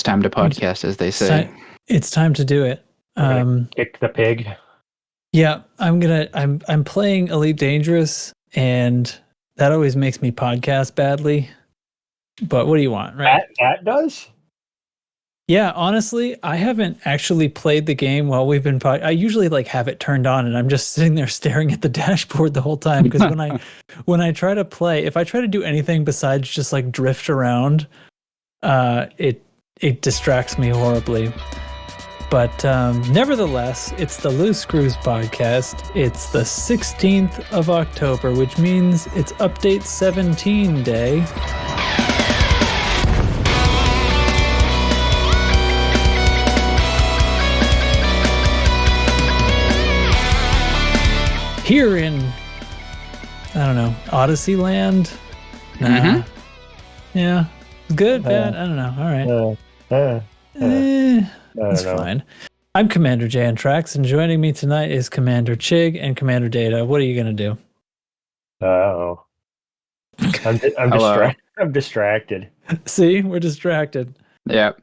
time to podcast, as they say. It's time to do it. Kick the pig. Yeah, I'm playing Elite Dangerous, and that always makes me podcast badly. But what do you want, right? That does? Yeah, honestly, I haven't actually played the game while we've been. I usually have it turned on, and I'm just sitting there staring at the dashboard the whole time. Because when I try to play, if I try to do anything besides just drift around, it distracts me horribly. But nevertheless, it's the Loose Screws podcast. It's the 16th of October, which means it's Update 17 day. Here in, I don't know, Odyssey Land? Nah. Mm-hmm. Yeah. Good, bad? I don't know. All right. It's fine. I'm Commander Jay Antrax, and joining me tonight is Commander Chig and Commander Data. What are you going to do? Oh. I'm distracted. See? We're distracted. Yep.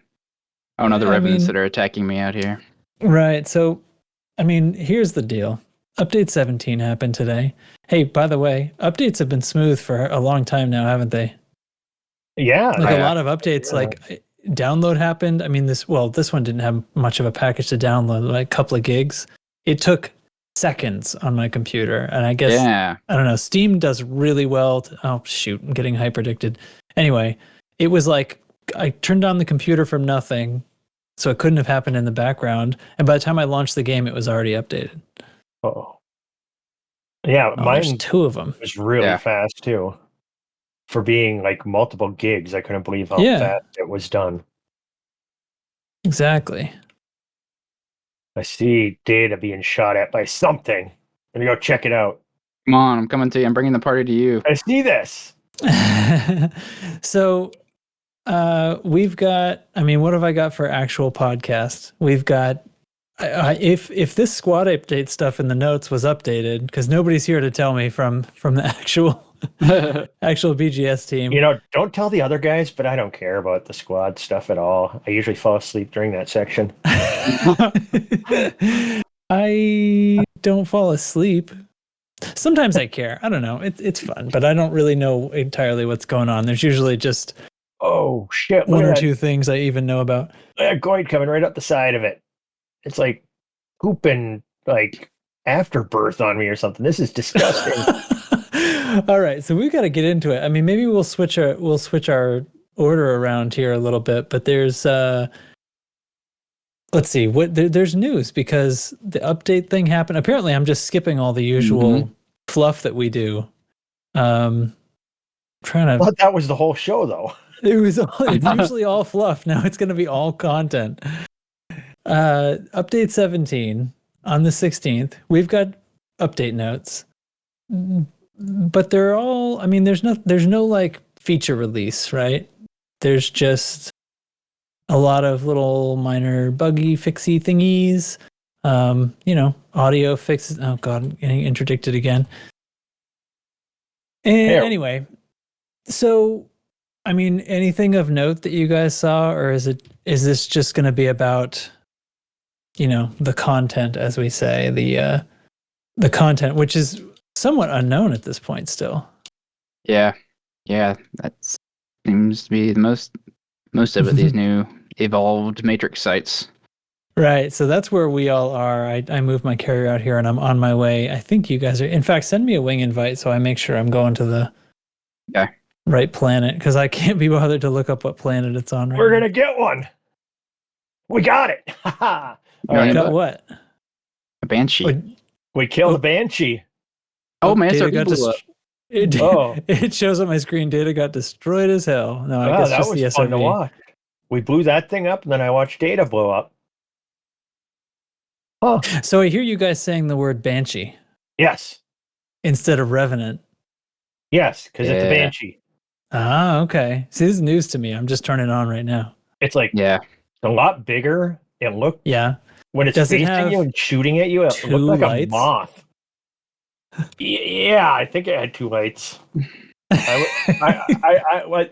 Oh, no, the revenants that are attacking me out here. Right. So, here's the deal. Update 17 happened today. Hey, by the way, updates have been smooth for a long time now, haven't they? Yeah. A lot of updates, download happened. This one didn't have much of a package to download, a couple of gigs. It took seconds on my computer. And I guess, I don't know, Steam does really well. Oh, shoot, I'm getting hyper-addicted. Anyway, it was I turned on the computer from nothing, so it couldn't have happened in the background. And by the time I launched the game, it was already updated. Oh. Yeah, mine there's two of them. Was really fast too. For being multiple gigs, I couldn't believe how fast it was done. Exactly. I see Data being shot at by something. Let me go check it out. Come on, I'm coming to you. I'm bringing the party to you. I see this. So, we've got. What have I got for actual podcast? We've got. If this squad update stuff in the notes was updated, because nobody's here to tell me from the actual BGS team. Don't tell the other guys, but I don't care about the squad stuff at all. I usually fall asleep during that section. I don't fall asleep. Sometimes I care. I don't know. It's fun, but I don't really know entirely what's going on. There's usually just one or two things I even know about. A goit coming right up the side of it. It's pooping afterbirth on me or something. This is disgusting. All right, so we've got to get into it. Maybe we'll switch our order around here a little bit, but there's let's see there's news because the update thing happened. Apparently, I'm just skipping all the usual fluff that we do. I thought that was the whole show, though. It's usually all fluff. Now it's going to be all content. Update 17 on the 16th. We've got update notes, but they're all. There's no feature release, right? There's just a lot of little minor buggy fixy thingies. Audio fixes. Oh God, I'm getting interdicted again. And anyway, so anything of note that you guys saw, or is this just going to be about? The content, as we say, the content, which is somewhat unknown at this point still. Yeah, that seems to be the most of it. These new evolved Matrix sites. Right, so that's where we all are. I moved my carrier out here, and I'm on my way. I think you guys are. In fact, send me a wing invite so I make sure I'm going to the right planet, because I can't be bothered to look up what planet it's on. We're gonna get one. We got it. Got what? A banshee. We killed a banshee. Oh man, Data got it shows on my screen. Data got destroyed as hell. No, I guess that just was the fun to SRV. watch. We blew that thing up, and then I watched Data blow up. Huh. So I hear you guys saying the word banshee. Yes. Instead of revenant. Yes, because it's a banshee. Ah, okay. See, this is news to me. I'm just turning it on right now. It's a lot bigger. It looked when it's facing you and shooting at you, it looked like a moth. Yeah, I think it had two lights.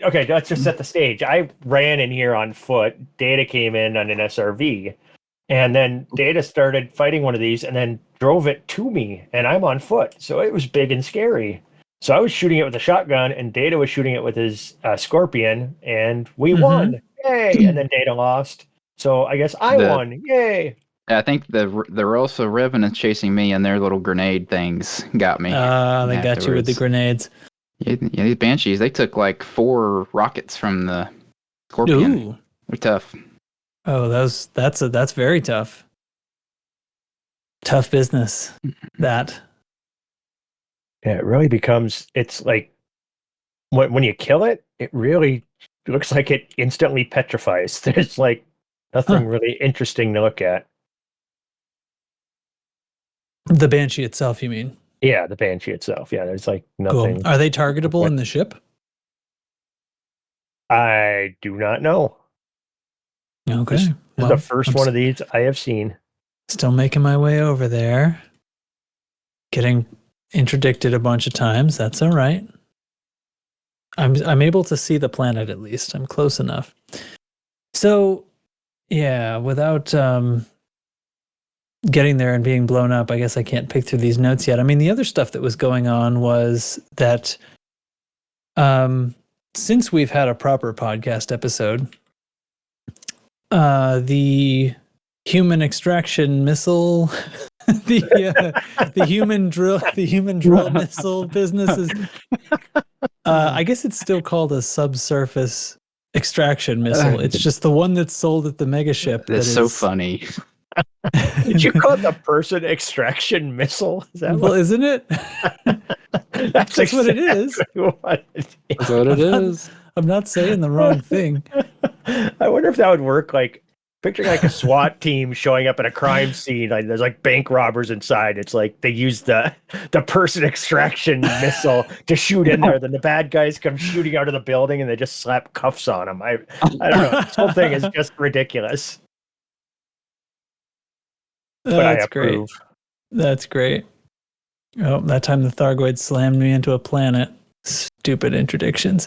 Okay, let's just set the stage. I ran in here on foot. Data came in on an SRV, and then Data started fighting one of these, and then drove it to me, and I'm on foot, so it was big and scary. So I was shooting it with a shotgun, and Data was shooting it with his Scorpion, and we won! Yay! And then Data lost, so I guess I won! Yay! I think the Rosa Revenants chasing me and their little grenade things got me. They got you with the grenades. Yeah, these Banshees, they took like 4 rockets from the Scorpion. Ooh. They're tough. Oh, that's very tough. Tough business. That. Yeah, it really becomes. It's like when you kill it, it really looks like it instantly petrifies. There's like nothing really interesting to look at. The Banshee itself, you mean? Yeah, the Banshee itself. Yeah, there's like nothing. Cool. Are they targetable in the ship? I do not know. Okay. This is the first one of these I have seen. Still making my way over there. Getting interdicted a bunch of times. That's all right. I'm able to see the planet at least. I'm close enough. So, yeah, without getting there and being blown up, I guess I can't pick through these notes yet. I mean, the other stuff that was going on was that since we've had a proper podcast episode, the human extraction missile, the human drill missile business is, I guess it's still called a subsurface extraction missile. It's just the one that's sold at the megaship. That's so funny. Did you call it the person extraction missile? Is that isn't it? That's what it is. That's what it is. I'm not saying the wrong thing. I wonder if that would work. Like picturing like a SWAT team showing up at a crime scene. Like there's like bank robbers inside. It's like they use the person extraction missile to shoot in there. Then the bad guys come shooting out of the building and they just slap cuffs on them. I don't know. This whole thing is just ridiculous. That's great. That's great. Oh, that time the Thargoid slammed me into a planet. Stupid interdictions.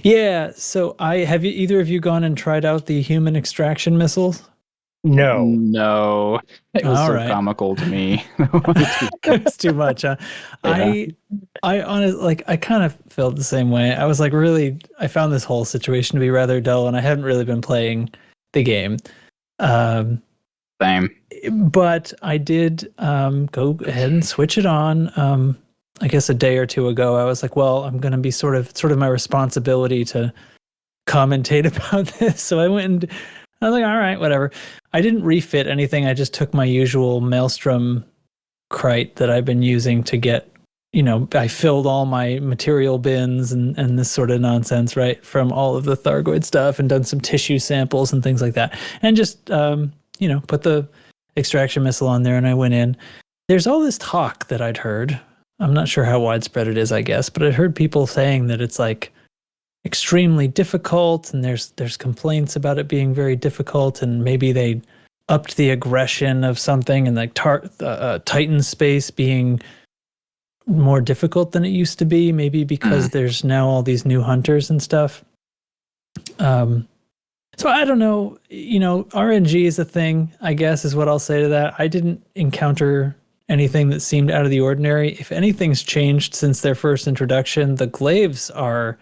Yeah, so have either of you gone and tried out the human extraction missiles? No. It was comical to me. It's too much, huh? Yeah. I honestly, like, I kind of felt the same way. I was like, really, I found this whole situation to be rather dull, and I hadn't really been playing the game. Same. But I did go ahead and switch it on. I guess a day or two ago, I was like, well, I'm going to be sort of my responsibility to commentate about this. So I went and I was like, all right, whatever. I didn't refit anything. I just took my usual Maelstrom crate that I've been using to get, I filled all my material bins and this sort of nonsense, right, from all of the Thargoid stuff, and done some tissue samples and things like that. And just, put the extraction missile on there, and I went in. There's all this talk that I'd heard. I'm not sure how widespread it is, I guess, but I heard people saying that it's like extremely difficult, and there's complaints about it being very difficult, and maybe they upped the aggression of something, and like Titan space being more difficult than it used to be, maybe because there's now all these new hunters and stuff. So I don't know, RNG is a thing, I guess, is what I'll say to that. I didn't encounter anything that seemed out of the ordinary. If anything's changed since their first introduction, the glaives are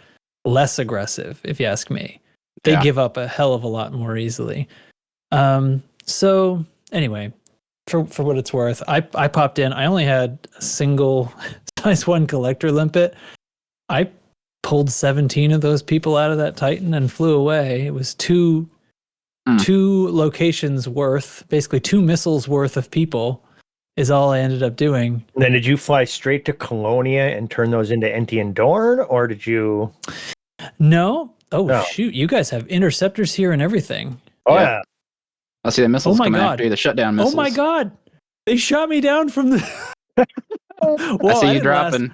less aggressive, if you ask me. They give up a hell of a lot more easily. So anyway, for what it's worth, I popped in. I only had a single size 1 collector limpet. I pulled 17 of those people out of that Titan and flew away. It was two locations worth, basically 2 missiles worth of people is all I ended up doing. And then did you fly straight to Colonia and turn those into Entian Dorn, or did you? No. Oh, shoot. You guys have interceptors here and everything. Oh, yeah. I see the missiles coming after you, the shutdown missiles. Oh, my God. They shot me down from the... I see you dropping.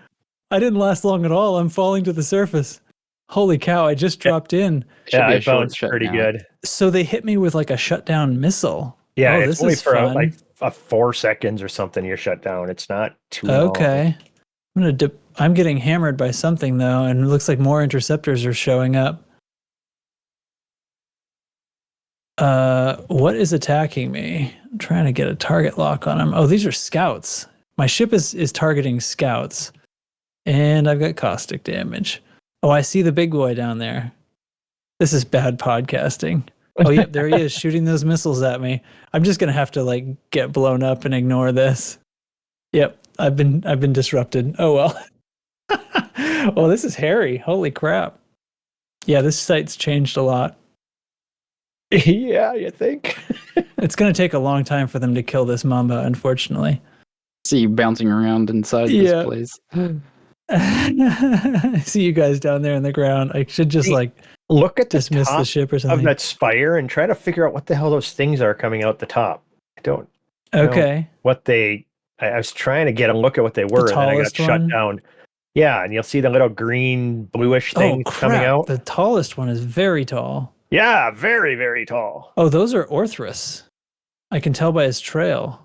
I didn't last long at all. I'm falling to the surface. Holy cow, I just dropped in. Yeah, I bounced pretty good. So they hit me with like a shutdown missile. Yeah, it's only for like 4 seconds or something you're shut down. It's not too long. Okay. I'm getting hammered by something though, and it looks like more interceptors are showing up. What is attacking me? I'm trying to get a target lock on them. Oh, these are scouts. My ship is targeting scouts. And I've got caustic damage. Oh, I see the big boy down there. This is bad podcasting. Oh, yep, there he is shooting those missiles at me. I'm just gonna have to like get blown up and ignore this. Yep, I've been disrupted. Oh well. Well, this is hairy. Holy crap. Yeah, this site's changed a lot. Yeah, you think? It's gonna take a long time for them to kill this mamba, unfortunately. See you bouncing around inside this place. I see you guys down there in the ground. I should just look at dismiss the ship or something of that spire and try to figure out what the hell those things are coming out the top. I don't know what they. I was trying to get a look at what they were, and then I got shut down. Yeah, and you'll see the little green, bluish things coming out. The tallest one is very tall. Yeah, very, very tall. Oh, those are Orthrus. I can tell by his trail.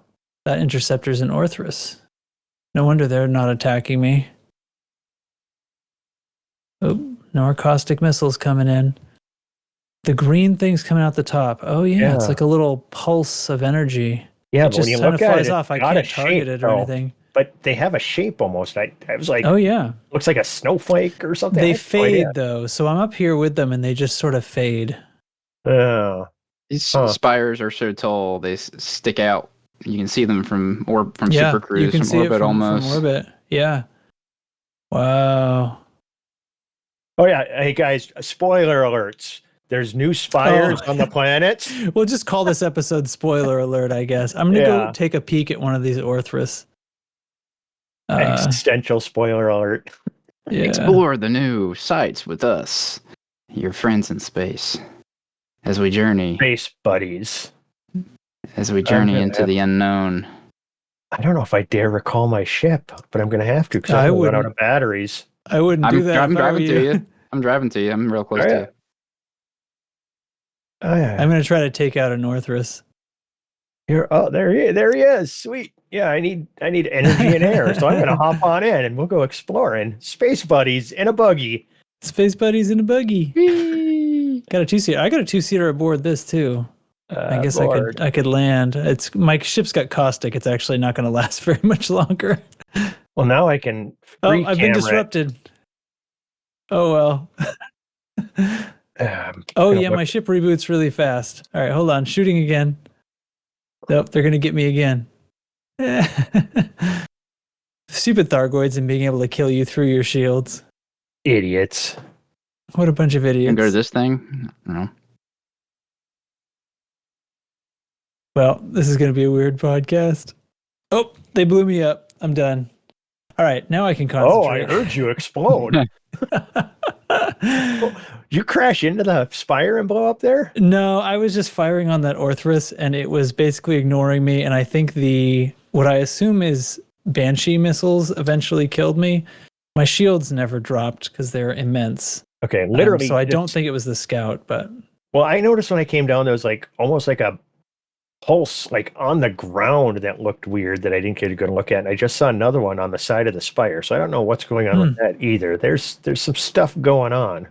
That interceptor's an Orthrus. No wonder they're not attacking me. Oh, no more caustic missiles coming in. The green thing's coming out the top. Oh, yeah. It's like a little pulse of energy. Yeah, it just kind of flies off. I can't target it or anything. But they have a shape almost. I was like, oh, yeah. Looks like a snowflake or something. They fade, though. So I'm up here with them, and they just sort of fade. Oh. These spires are so tall, they stick out. You can see them from Super Cruise, you can see orbit it from almost. From orbit. Yeah. Wow. Oh, yeah. Hey, guys, spoiler alerts. There's new spires on the planet. We'll just call this episode spoiler alert, I guess. I'm going to go take a peek at one of these Orthrus. Existential spoiler alert. Yeah. Explore the new sites with us, your friends in space, as we journey. Space buddies. As we journey into the unknown. I don't know if I dare recall my ship, but I'm going to have to because I run out of batteries. I wouldn't do that. I'm driving to you. I'm driving to you. I'm real close to you. I'm going to try to take out an Orthrus. There he is. Sweet. Yeah, I need energy and air, so I'm going to hop on in and we'll go exploring. Space buddies in a buggy. Space buddies in a buggy. Got a 2-seater. I got a 2-seater aboard this too. I guess I could land. My ship's got caustic. It's actually not going to last very much longer. Well, now I can. I've been disrupted. Oh well. My ship reboots really fast. All right, hold on. Shooting again. Nope, they're going to get me again. Stupid Thargoids and being able to kill you through your shields. Idiots. What a bunch of idiots. Can go to this thing? No. Well, this is going to be a weird podcast. Oh, they blew me up. I'm done. All right, now I can concentrate. Oh, I heard you explode. You crash into the spire and blow up there? No, I was just firing on that Orthrus, and it was basically ignoring me. And I think what I assume is Banshee missiles eventually killed me. My shields never dropped because they're immense. Okay, literally. So I don't think it was the scout, but. Well, I noticed when I came down, there was almost like a pulse on the ground that looked weird that I didn't get a good look at. And I just saw another one on the side of the spire, so I don't know what's going on with that either. There's some stuff going on.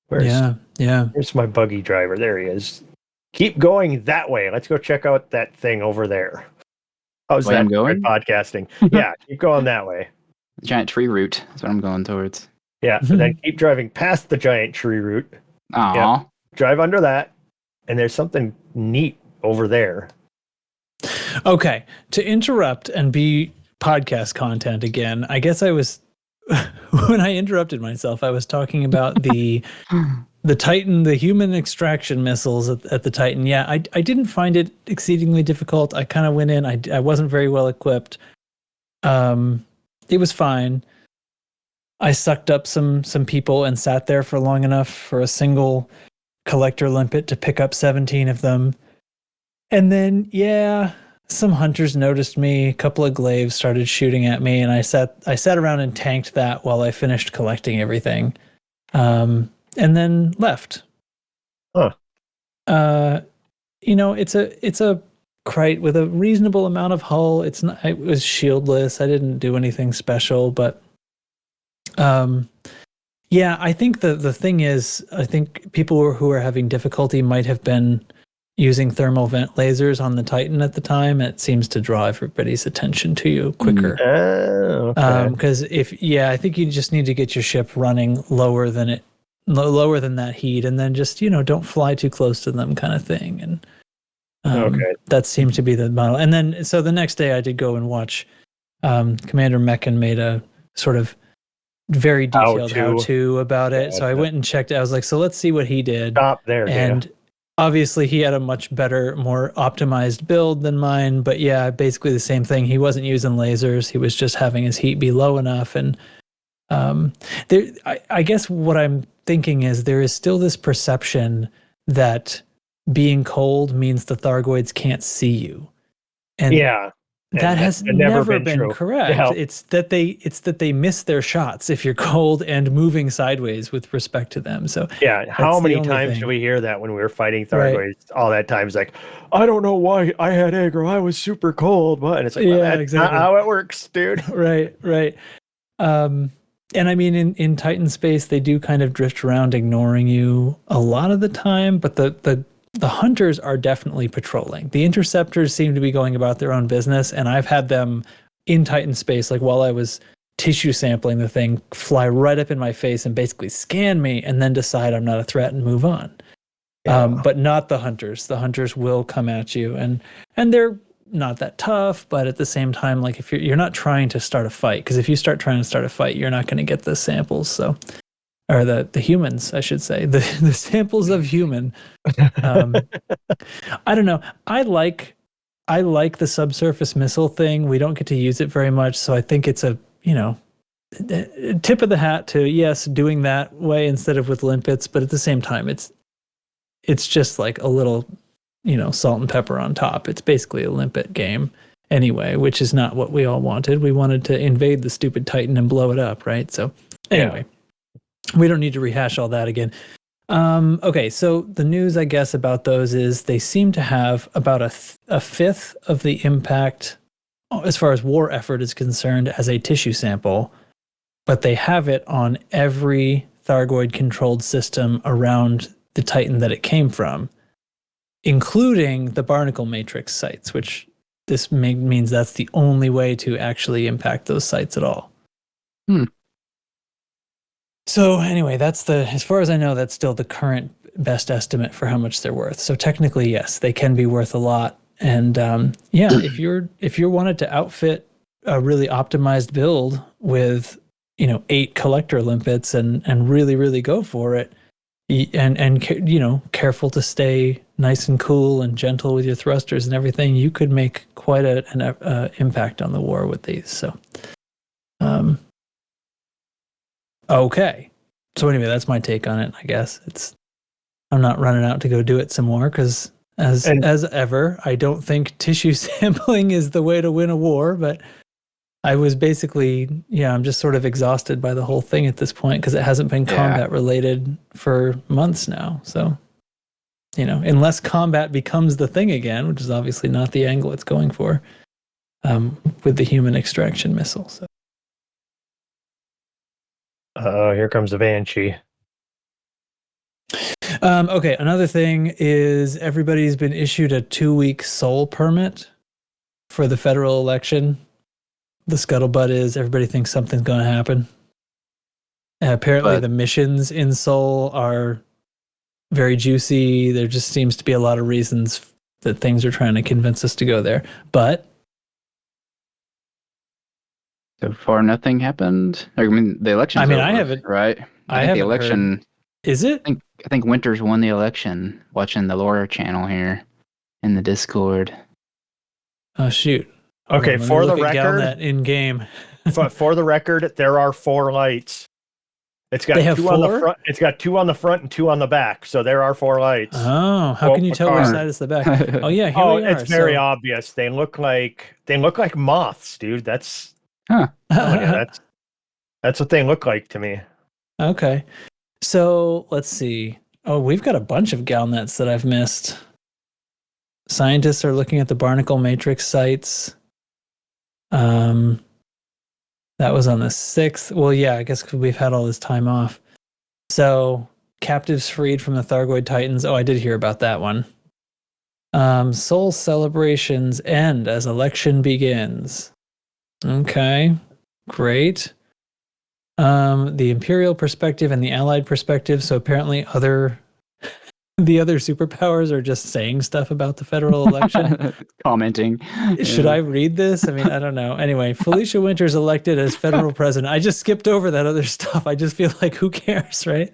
Where's my buggy driver? There he is. Keep going that way. Let's go check out that thing over there. How's that? I'm going podcasting. Yeah, keep going that way. The giant tree root. That's what I'm going towards. Yeah, but then keep driving past the giant tree root. Aww. Drive under that, and there's something neat over there. Okay, to interrupt and be podcast content again, I guess I was when I interrupted myself, I was talking about the Titan, the human extraction missiles at the Titan. Yeah, I didn't find it exceedingly difficult. I kind of went in. I wasn't very well equipped. It was fine. I sucked up some people and sat there for long enough for a single collector limpet to pick up 17 of them. And then, some hunters noticed me. A couple of glaives started shooting at me, and I sat around and tanked that while I finished collecting everything, and then left. Huh. It's a with a reasonable amount of hull. It was shieldless. I didn't do anything special, but yeah, I think the thing is, I think people who are having difficulty might have been using thermal vent lasers on the Titan at the time. It seems to draw everybody's attention to you quicker. Okay. Because I think you just need to get your ship running lower than that heat, and then just don't fly too close to them, kind of thing. And Okay. that seemed to be the model. And then so the next day I did go and watch. Commander Meccan made a sort of very detailed how-to about it. So I went and checked it. I was like, so let's see what he did. Stop there, and obviously he had a much better, more optimized build than mine. But yeah, basically the same thing. He wasn't using lasers. He was just having his heat be low enough. And I guess what I'm thinking is there is still this perception that being cold means the Thargoids can't see you. And that has never been correct. Yeah. It's that they miss their shots if you're cold and moving sideways with respect to them. So yeah, how many times do we hear that when we were fighting Thargoids? All that time, it's like, I don't know why I had aggro. I was super cold, but and it's like, well, that's exactly not how it works, dude. Right. And I mean, in Titan space, they do kind of drift around, ignoring you a lot of the time. But the hunters are definitely patrolling. The interceptors seem to be going about their own business, and I've had them in Titan space, like while I was tissue sampling the thing, fly right up in my face and basically scan me, and then decide I'm not a threat and move on. But not the hunters. The hunters will come at you, and they're not that tough, but at the same time, like if you're not trying to start a fight, because if you start trying to start a fight, you're not going to get the samples. So. Or the humans, I should say, the samples of human. I don't know. I like the subsurface missile thing. We don't get to use it very much, so I think it's a tip of the hat to doing that way instead of with limpets. But at the same time, it's just like a little salt and pepper on top. It's basically a limpet game anyway, which is not what we all wanted. We wanted to invade the stupid Titan and blow it up, right? So anyway. Yeah. We don't need to rehash all that again. Okay, so the news, I guess, about those is they seem to have about a fifth of the impact as far as war effort is concerned as a tissue sample, but they have it on every Thargoid-controlled system around the Titan that it came from, including the barnacle matrix sites, which this means that's the only way to actually impact those sites at all. So anyway, as far as I know, that's still the current best estimate for how much they're worth. So technically, yes, they can be worth a lot. And if you're wanted to outfit a really optimized build with 8 collector limpets and really, really go for it, and careful to stay nice and cool and gentle with your thrusters and everything, you could make quite an impact on the war with these. So. Okay. So anyway, that's my take on it, I guess. I'm not running out to go do it some more because as ever, I don't think tissue sampling is the way to win a war, but I was basically, I'm just sort of exhausted by the whole thing at this point because it hasn't been combat related for months now. So, unless combat becomes the thing again, which is obviously not the angle it's going for, with the human extraction missile. So. Here comes the Banshee. Okay, another thing is everybody's been issued a 2-week Seoul permit for the federal election. The scuttlebutt is everybody thinks something's going to happen. Apparently the missions in Seoul are very juicy. There just seems to be a lot of reasons that things are trying to convince us to go there. But so far, nothing happened. I mean, the election. I haven't. Right. I think the election. Heard. Is it? I think Winters won the election. Watching the Laura channel here in the Discord. Oh shoot! Okay, for the record, Galnet in game. for the record, there are 4 lights. It's got 2 on the front. It's got 2 on the front and 2 on the back. So there are 4 lights. Oh, how can you tell which side is the back? Oh yeah, here we are. It's very obvious. They look like moths, dude. That's. Huh. That's what they look like to me. Okay. So let's see. Oh, we've got a bunch of Galnets that I've missed. Scientists are looking at the barnacle matrix sites. That was on the 6th. Well, yeah, I guess because we've had all this time off. So, captives freed from the Thargoid Titans. Oh, I did hear about that one. Soul celebrations end as election begins. Okay, great. The Imperial perspective and the Allied perspective. So apparently the other superpowers are just saying stuff about the federal election. Commenting. Should I read this? I mean, I don't know. Anyway, Felicia Winters elected as federal president. I just skipped over that other stuff. I just feel like, who cares, right?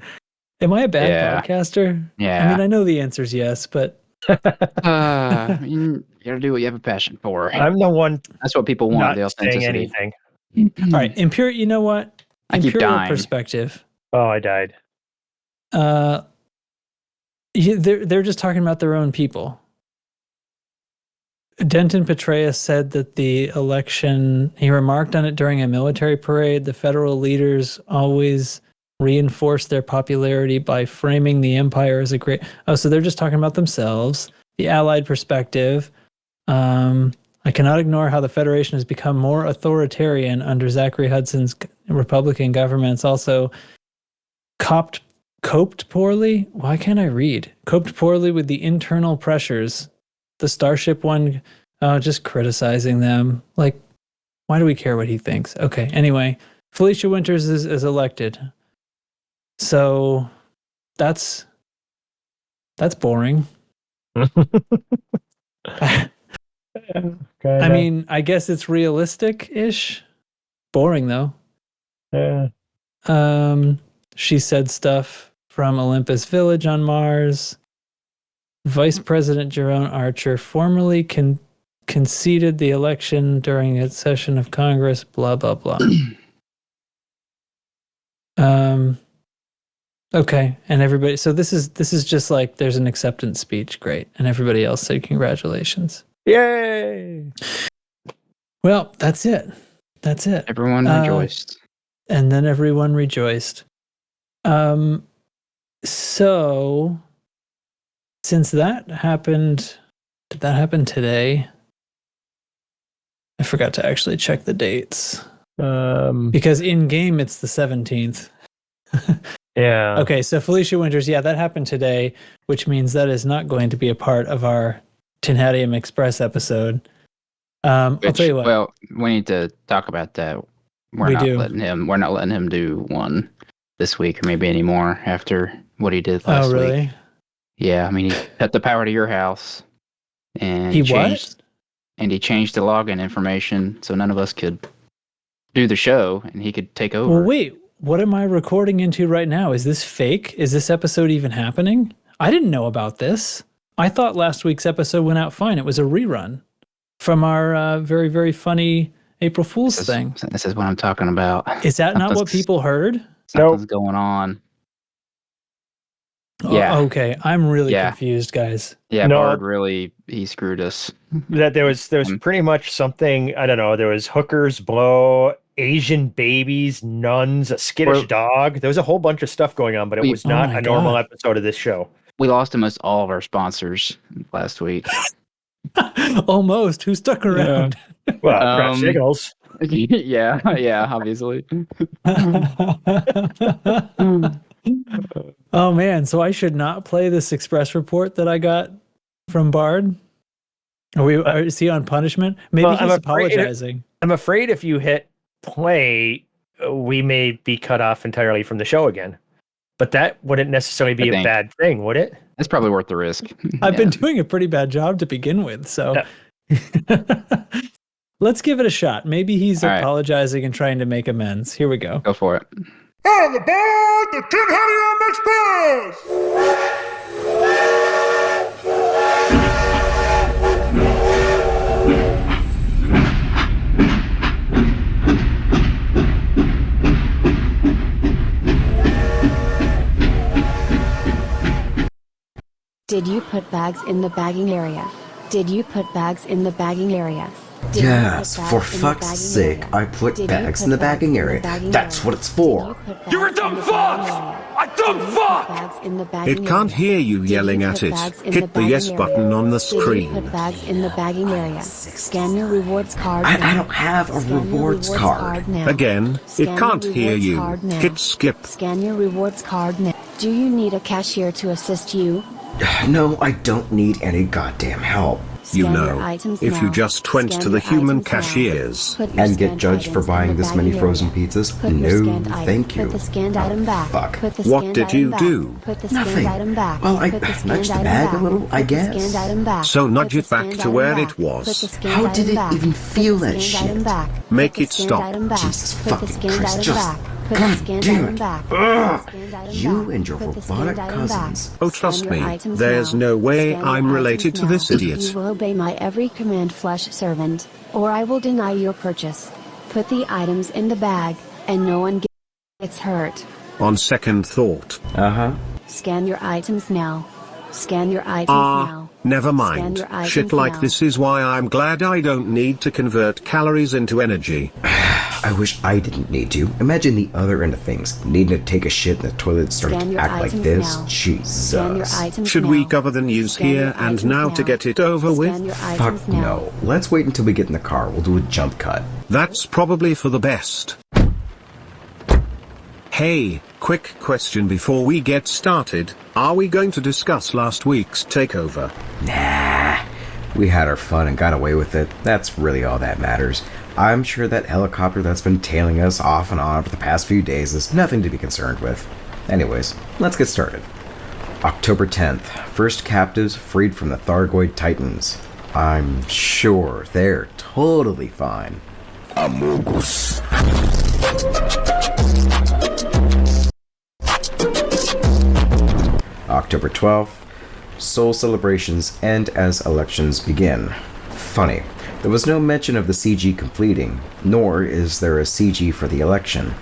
Am I a bad podcaster? Yeah. I mean, I know the answer is yes, but... you gotta do what you have a passion for. I'm the one. That's what people want, Not the authenticity. saying anything. All right, Imperial, you know what? I keep Imperial dying. perspective. Oh, I died. They're just talking about their own people. Denton Petraeus said that the election, he remarked on it during a military parade. The federal leaders always reinforced their popularity by framing the empire as a great... Oh, so they're just talking about themselves. The Allied perspective. I cannot ignore how the Federation has become more authoritarian under Zachary Hudson's Republican government. It's also coped poorly. Why can't I read? Coped poorly with the internal pressures. The Starship one, just criticizing them. Like, why do we care what he thinks? Okay, anyway, Felicia Winters is elected. So that's boring. I mean, I guess it's realistic-ish. Boring though. Yeah. She said stuff from Olympus Village on Mars. Vice President Jerome Archer formally conceded the election during its session of Congress. Blah blah blah. Okay, and everybody. So this is just like there's an acceptance speech, great, and everybody else said congratulations. Yay! Well, that's it. That's it. Everyone rejoiced. And then everyone rejoiced. So since that happened, did that happen today? I forgot to actually check the dates. Because in game it's the 17th. Yeah. Okay, so Felicia Winters, yeah, that happened today, which means that is not going to be a part of our Tinhadium Express episode. I'll tell you what. Well, we need to talk about that. We're not letting him do one this week or maybe anymore after what he did last week. Oh, really? Yeah, I mean, he cut the power to your house. And he changed the login information so none of us could do the show and he could take over. Well, wait, what am I recording into right now? Is this fake? Is this episode even happening? I didn't know about this. I thought last week's episode went out fine. It was a rerun from our very, very funny April Fool's thing. This is what I'm talking about. Is that not what people heard? Something's going on. Yeah. Oh, okay. I'm really confused, guys. Yeah, Bard really, he screwed us. That there was pretty much something, I don't know, there was hookers, blow, Asian babies, nuns, a skittish dog. There was a whole bunch of stuff going on, but it was not a normal episode of this show. We lost almost all of our sponsors last week. Almost. Who stuck around? Yeah. Well, Signals. Yeah, obviously. Oh man, so I should not play this express report that I got from Bard? Is he on punishment? Maybe he's apologizing. I'm afraid if you hit play, we may be cut off entirely from the show again. But that wouldn't necessarily be a bad thing, would it? It's probably worth the risk. I've been doing a pretty bad job to begin with, so let's give it a shot. Maybe he's apologizing and trying to make amends. Here we go. Go for it. On the board, the Tinhadium Express! Did you put bags in the bagging area? Did you put bags in the bagging area? Yes, for fuck's sake, I put bags in the bagging area. That's what it's for. You're a dumb fuck! A dumb fuck! It can't hear you yelling at it. Hit the yes button on the screen. Put bags in the bagging area. Scan your rewards card. I don't have a rewards card. Again, it can't hear you. Hit skip. Scan your rewards card now. Do you need a cashier to assist you? No, I don't need any goddamn help. You know, if you just went to the human cashiers and get judged for buying this many frozen pizzas, no, thank you. Fuck. What did you do? Nothing. Well, I nudged the bag a little, I guess. So nudge it back to where it was. How did it even feel that shit? Make it stop. Jesus fucking Christ, just... God damn it. Ugh. You and your robotic cousins. Oh, trust me, there's no way I'm related to this idiot. You will obey my every command, flesh servant, or I will deny your purchase. Put the items in the bag, and no one gets hurt. On second thought. Scan your items now. Scan your items now. Never mind. Shit like this is why I'm glad I don't need to convert calories into energy. I wish I didn't need to. Imagine the other end of things. Needing to take a shit in the toilet starting to act like this. Jesus. Should we cover the news here and now to get it over with? Fuck no. Let's wait until we get in the car. We'll do a jump cut. That's probably for the best. Hey, quick question before we get started. Are we going to discuss last week's takeover? Nah. We had our fun and got away with it. That's really all that matters. I'm sure that helicopter that's been tailing us off and on for the past few days is nothing to be concerned with. Anyways, let's get started. October 10th, first captives freed from the Thargoid Titans. I'm sure they're totally fine. Amogus. October 12th, Soul celebrations end as elections begin. Funny, there was no mention of the CG completing, nor is there a CG for the election.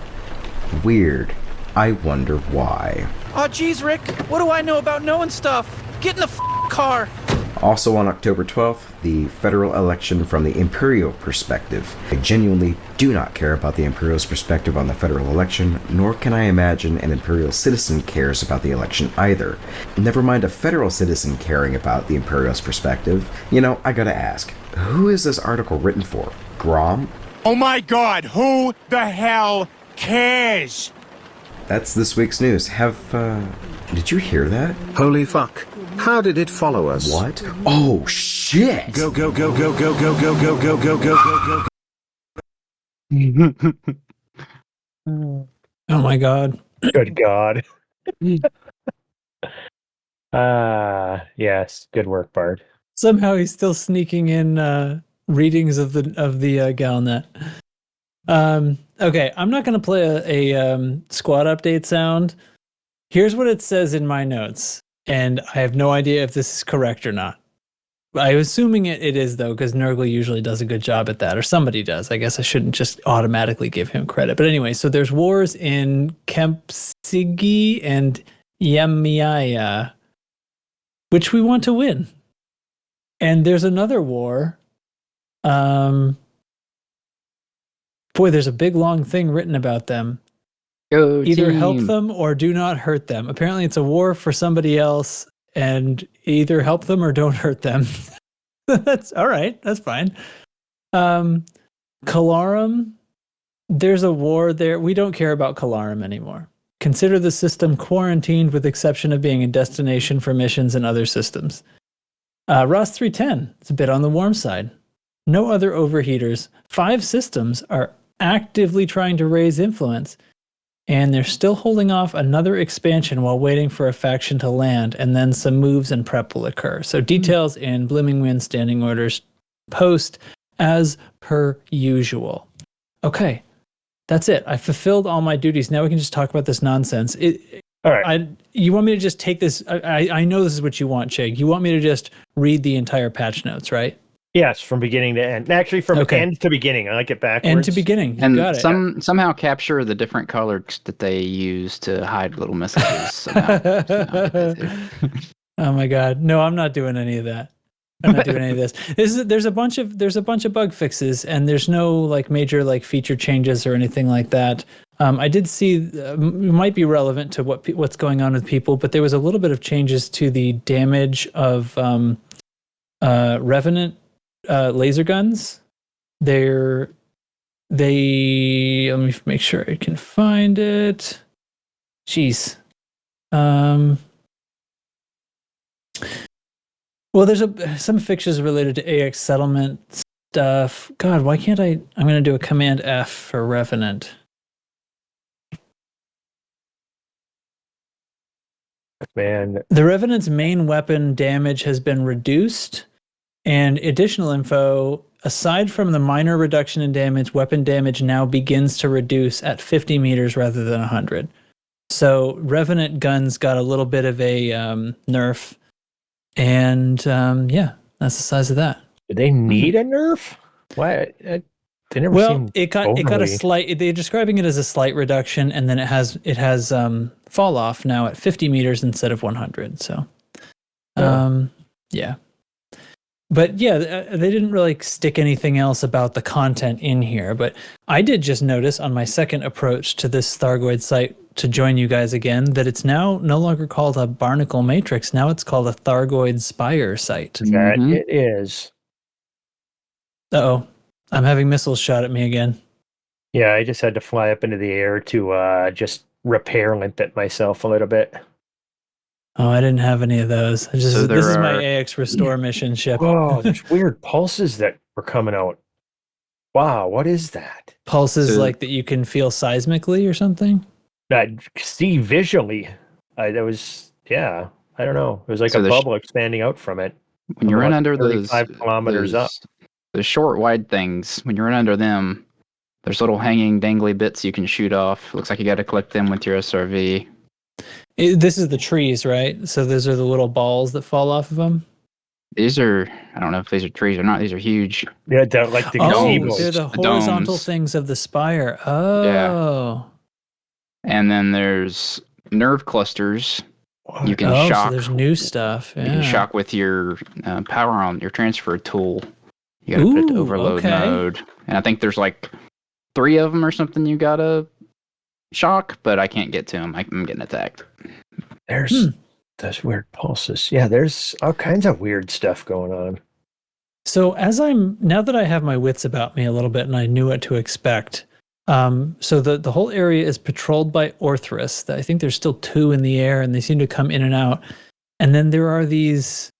Weird. I wonder why. Aw, geez, Rick, what do I know about knowing stuff? Get in the car! Also on October 12th, the federal election from the Imperial perspective. I genuinely do not care about the Imperial's perspective on the federal election, nor can I imagine an Imperial citizen cares about the election either. Never mind a federal citizen caring about the Imperial's perspective. You know, I gotta ask, who is this article written for? Grom? Oh my god, who the hell cares? That's this week's news. Did you hear that? Holy fuck. How did it follow us? What? Oh, shit! Go, go, go, go, go, go, go, go, go, go, go, go, go. Oh my god. Good god. Yes, good work, Bard. Somehow he's still sneaking in readings of the Galnet. Okay, I'm not going to play a squad update sound. Here's what it says in my notes, and I have no idea if this is correct or not. I'm assuming it is, though, because Nurgle usually does a good job at that, or somebody does. I guess I shouldn't just automatically give him credit. But anyway, so there's wars in Cempsigi and Yemaia, which we want to win. And there's another war. Boy, there's a big long thing written about them. Go Either team. help them or do not hurt them. Apparently it's a war for somebody else, and either help them or don't hurt them. That's all right. That's fine. Calarum, there's a war there. We don't care about Calarum anymore. Consider the system quarantined with exception of being a destination for missions and other systems. Ross 310, it's a bit on the warm side. No other overheaters. 5 systems are actively trying to raise influence, and they're still holding off another expansion while waiting for a faction to land, and then some moves and prep will occur. So details in Blooming Wind Standing Orders post as per usual. Okay, that's it. I fulfilled all my duties. Now we can just talk about this nonsense. All right. You want me to just take this? I know this is what you want, Chig. You want me to just read the entire patch notes, right? Yes, from beginning to end. Actually, from end to beginning. I like it backwards. End to beginning. You and got it. Somehow capture the different colors that they use to hide little messages. Oh my god. No, I'm not doing any of that. I'm not doing any of this. There's a bunch of bug fixes, and there's no like major like feature changes or anything like that. I did see it might be relevant to what's going on with people, but there was a little bit of changes to the damage of Revenant laser guns. Let me make sure I can find it. Jeez. Well, there's some fixtures related to AX settlement stuff. God, why can't I? I'm going to do a Command F for Revenant. Man, the Revenant's main weapon damage has been reduced, and additional info. Aside from the minor reduction in damage, weapon damage now begins to reduce at 50 meters rather than 100. So Revenant guns got a little bit of a nerf, and yeah, that's the size of that. Do they need a nerf? Why? They never. Well, it got a slight. They're describing it as a slight reduction, and then it has fall off now at 50 meters instead of 100. So, yeah. But yeah, they didn't really stick anything else about the content in here. But I did just notice on my second approach to this Thargoid site to join you guys again that it's now no longer called a Barnacle Matrix. Now it's called a Thargoid Spire site. That it is. Uh-oh. I'm having missiles shot at me again. Yeah, I just had to fly up into the air to just repair limpet myself a little bit. Oh, I didn't have any of those. This is my AX Restore mission ship. Oh, there's weird pulses that were coming out. Wow, what is that? Pulses like that you can feel seismically or something? That see visually. That was, I don't know. It was like a bubble expanding out from it. When you're in under those 5 kilometers up. The short, wide things, when you're in under them, there's little hanging, dangly bits you can shoot off. Looks like you got to collect them with your SRV. This is the trees, right? So those are the little balls that fall off of them? These are, I don't know if these are trees or not. These are huge. Yeah, they're like the gazebos. They're the horizontal things of the spire. Oh. Yeah. And then there's nerve clusters. You can shock. So there's new stuff. Yeah. You can shock with your power on your transfer tool. You gotta put it to overload mode. And I think there's like 3 of them or something you gotta shock, but I can't get to them. I'm getting attacked. There's those weird pulses. Yeah, there's all kinds of weird stuff going on. So now that I have my wits about me a little bit and I knew what to expect, so the whole area is patrolled by Orthrus. I think there's still 2 in the air and they seem to come in and out. And then there are these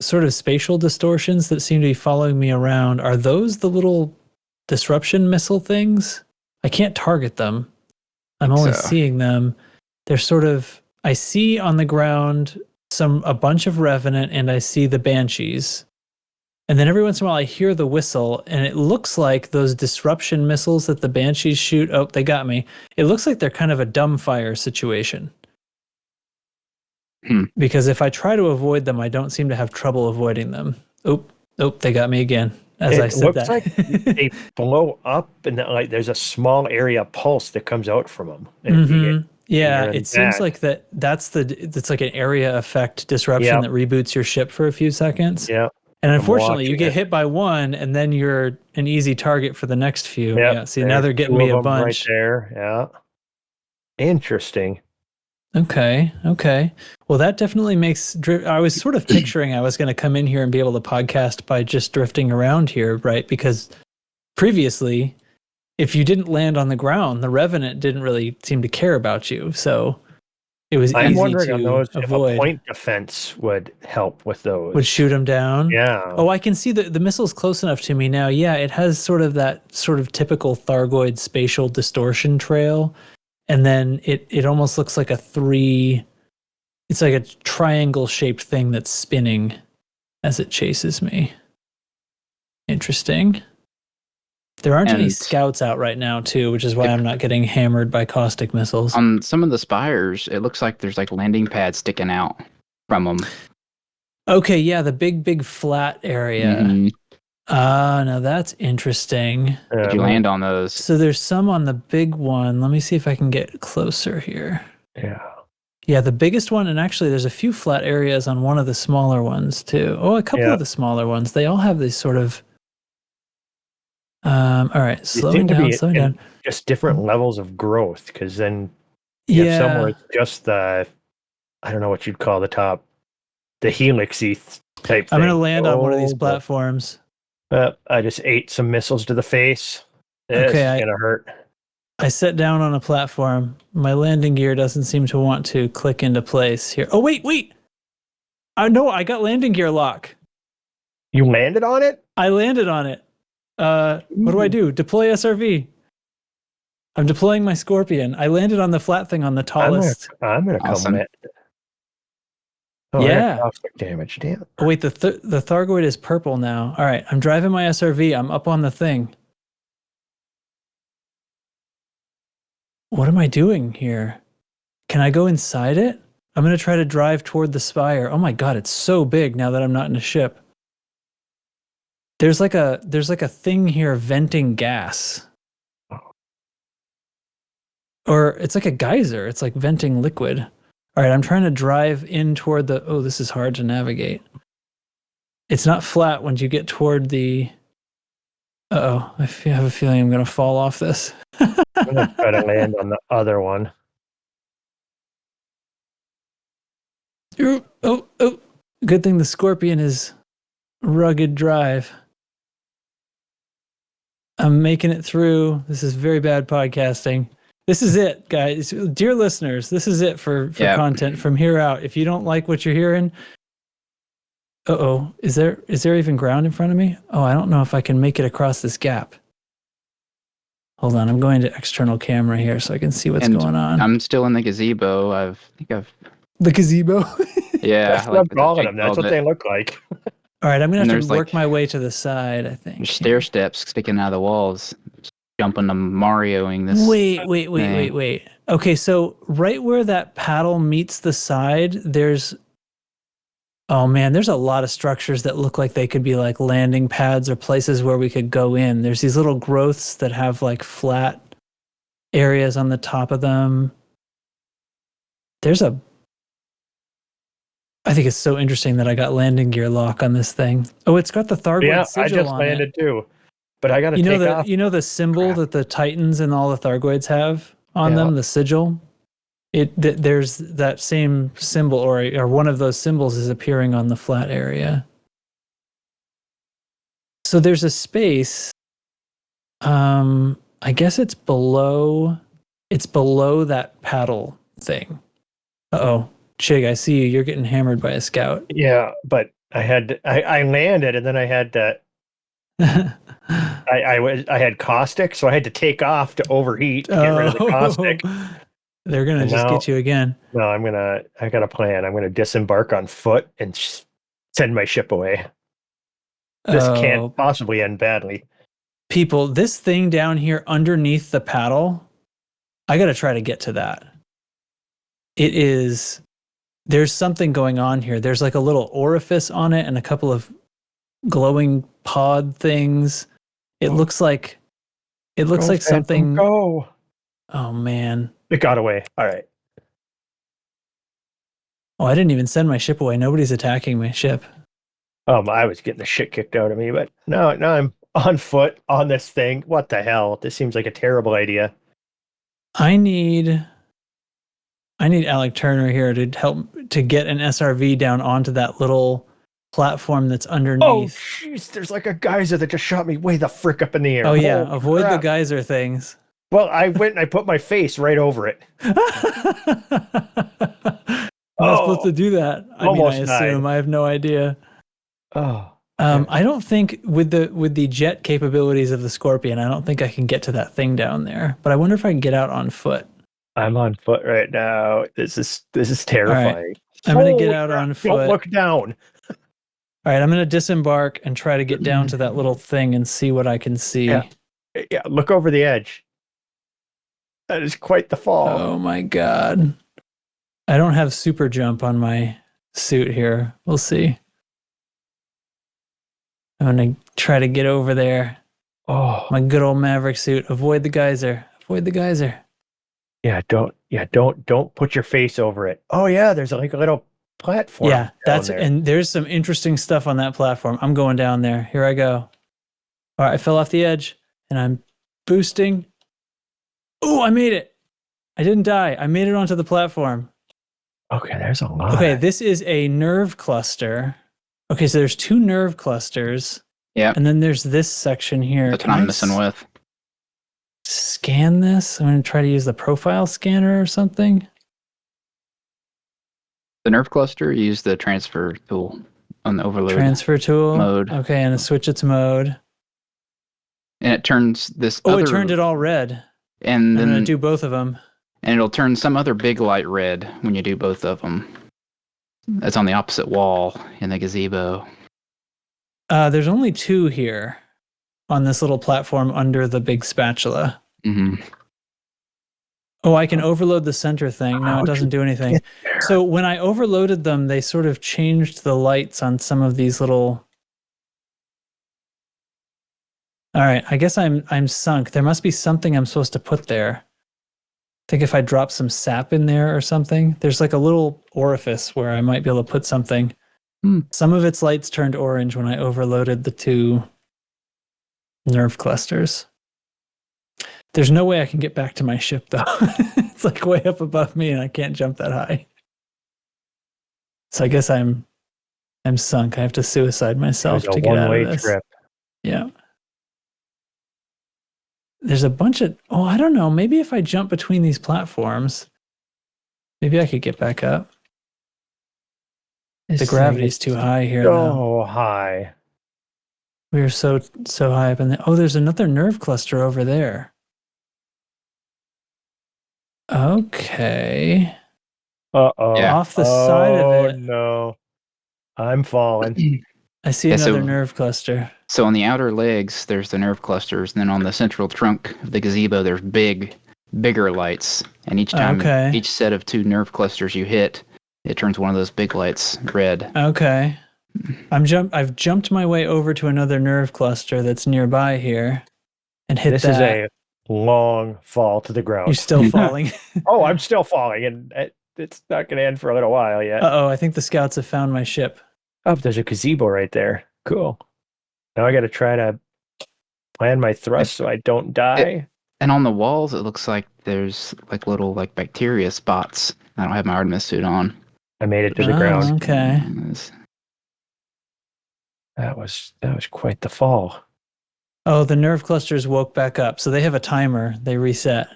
sort of spatial distortions that seem to be following me around. Are those the little disruption missile things? I can't target them. I'm only seeing them. They're sort of, I see on the ground a bunch of Revenant and I see the Banshees. And then every once in a while I hear the whistle and it looks like those disruption missiles that the Banshees shoot. Oh, they got me. It looks like they're kind of a dumbfire situation. Because if I try to avoid them, I don't seem to have trouble avoiding them. Oh, they got me again. It looks like they blow up and there's a small area pulse that comes out from them. Yeah, it seems like it's like an area effect disruption that reboots your ship for a few seconds. Yeah. And unfortunately, you get hit by one and then you're an easy target for the next few. Yep. Yeah. See, now they're getting me a bunch. Right there. Yeah. Interesting. Okay. Well, that definitely makes I was sort of picturing I was going to come in here and be able to podcast by just drifting around here, right? Because previously, if you didn't land on the ground, the Revenant didn't really seem to care about you. So it was easy to on those, avoid. If a point defense would help with those. Would shoot them down? Yeah. Oh, I can see the missile's close enough to me now. Yeah, it has sort of that sort of typical Thargoid spatial distortion trail. And then it almost looks like it's like a triangle shaped thing that's spinning as it chases me. Interesting. There aren't any scouts out right now too, which is why I'm not getting hammered by caustic missiles. On some of the spires, it looks like there's like landing pads sticking out from them. Okay, yeah, the big flat area. Now that's interesting. Did you land on those? So there's some on the big one. Let me see if I can get closer here. Yeah. Yeah, the biggest one, and actually there's a few flat areas on one of the smaller ones too. Oh, a couple of the smaller ones. They all have these sort of all right, slowing down. Just different levels of growth, because then you have somewhere it's just the, I don't know what you'd call the top, the helixy type thing. I'm gonna land on one of these platforms. I just ate some missiles to the face. It's gonna hurt. I sat down on a platform. My landing gear doesn't seem to want to click into place here. Oh, wait. No, I got landing gear lock. You landed on it? I landed on it. What do I do? Deploy SRV. I'm deploying my Scorpion. I landed on the flat thing on the tallest. I'm gonna come in. Oh, yeah. Toxic damage, damn. Oh, wait, the Thargoid is purple now. All right, I'm driving my SRV. I'm up on the thing. What am I doing here? Can I go inside it? I'm going to try to drive toward the spire. Oh my god, it's so big now that I'm not in a ship. There's like a thing here venting gas. Or it's like a geyser. It's like venting liquid. All right, I'm trying to drive in toward the... Oh, this is hard to navigate. It's not flat once you get toward the... Uh-oh, I have a feeling I'm going to fall off this. I'm going to try to land on the other one. Oh. Good thing the Scorpion is rugged drive. I'm making it through. This is very bad podcasting. This is it, guys. Dear listeners, this is it for content from here out. If you don't like what you're hearing... Uh-oh. Is there even ground in front of me? Oh, I don't know if I can make it across this gap. Hold on, I'm going to external camera here so I can see what's going on. I'm still in the gazebo. The gazebo? Yeah. That's what I'm calling them. That's what they look like. All right, I'm going to have to work my way to the side, I think. There's stair steps sticking out of the walls. Jumping to Marioing this. Wait. Okay, so right where that paddle meets the side, there's... Oh man, there's a lot of structures that look like they could be like landing pads or places where we could go in. There's these little growths that have like flat areas on the top of them. I think it's so interesting that I got landing gear lock on this thing. Oh, it's got the Thargoid sigil on it. Yeah, I just landed too. But I got to take off. You know the symbol that the Titans and all the Thargoids have on them, the sigil? There's that same symbol, or one of those symbols is appearing on the flat area. So there's a space. I guess it's below that paddle thing. Uh-oh. Chig, I see you. You're getting hammered by a scout. Yeah, but I landed and then I had to I had caustic, so I had to take off to overheat to get rid of the caustic. They're gonna just get you again. No, I got a plan. I'm gonna disembark on foot and send my ship away. This can't possibly end badly. People, this thing down here underneath the paddle, I gotta try to get to that. There's something going on here. There's like a little orifice on it and a couple of glowing pod things. It looks like something. Go. Oh man. It got away. All right. Oh, I didn't even send my ship away. Nobody's attacking my ship. I was getting the shit kicked out of me, but now I'm on foot on this thing. What the hell? This seems like a terrible idea. I need Alec Turner here to help to get an SRV down onto that little platform that's underneath. Oh, jeez. There's like a geyser that just shot me way the frick up in the air. Oh, yeah. Avoid the geyser things. Well, I went and I put my face right over it. I'm not supposed to do that. I assume. Died. I have no idea. Oh. I don't think with the jet capabilities of the Scorpion, I don't think I can get to that thing down there. But I wonder if I can get out on foot. I'm on foot right now. This is terrifying. Right. I'm going to get out on foot. Don't look down. All right, I'm going to disembark and try to get down to that little thing and see what I can see. Yeah, look over the edge. That is quite the fall. Oh my god. I don't have super jump on my suit here. We'll see. I'm going to try to get over there. Oh, my good old Maverick suit. Avoid the geyser. Avoid the geyser. Yeah, Yeah, don't put your face over it. Oh yeah, there's like a little platform. Yeah, and there's some interesting stuff on that platform. I'm going down there. Here I go. All right, I fell off the edge and I'm boosting. Oh, I made it. I didn't die. I made it onto the platform. Okay, there's a lot. Okay, this is a nerve cluster. Okay, so there's 2 nerve clusters. Yeah. And then there's this section here. That's what I'm messing with. Scan this. I'm going to try to use the profile scanner or something. The nerve cluster, use the transfer tool on the overload transfer tool mode. Okay, and switch its mode. And it turns this. It turned it all red. And then I'm going to do both of them. And it'll turn some other big light red when you do both of them. That's on the opposite wall in the gazebo. There's only 2 here on this little platform under the big spatula. Mm-hmm. Oh, I can overload the center thing. No, it doesn't do anything. So when I overloaded them, they sort of changed the lights on some of these little... All right, I guess I'm sunk. There must be something I'm supposed to put there. I think if I drop some sap in there or something, there's like a little orifice where I might be able to put something. Some of its lights turned orange when I overloaded the 2 nerve clusters. There's no way I can get back to my ship, though. It's like way up above me and I can't jump that high. So I guess I'm sunk. I have to suicide myself to get out of this. Trip. Yeah. There's a bunch of... Oh, I don't know. Maybe if I jump between these platforms, maybe I could get back up. The gravity's too high here, though. So high. We're so high up in there. Oh, there's another nerve cluster over there. Okay. Uh-oh. Yeah. Off the side of it. Oh, no. I'm falling. I see another nerve cluster. So on the outer legs, there's the nerve clusters, and then on the central trunk of the gazebo, there's bigger lights. And each time, each set of 2 nerve clusters you hit, it turns one of those big lights red. Okay. I've jumped my way over to another nerve cluster that's nearby here, and hit this. This is a long fall to the ground. You're still falling. Oh, I'm still falling, and it's not going to end for a little while yet. Uh-oh, I think the scouts have found my ship. Oh, there's a gazebo right there. Cool. Now I got to try to plan my thrust so I don't die. And on the walls, it looks like there's like little like bacteria spots. I don't have my Artemis suit on. I made it to the ground. Okay. That was quite the fall. Oh, the nerve clusters woke back up. So they have a timer. They reset.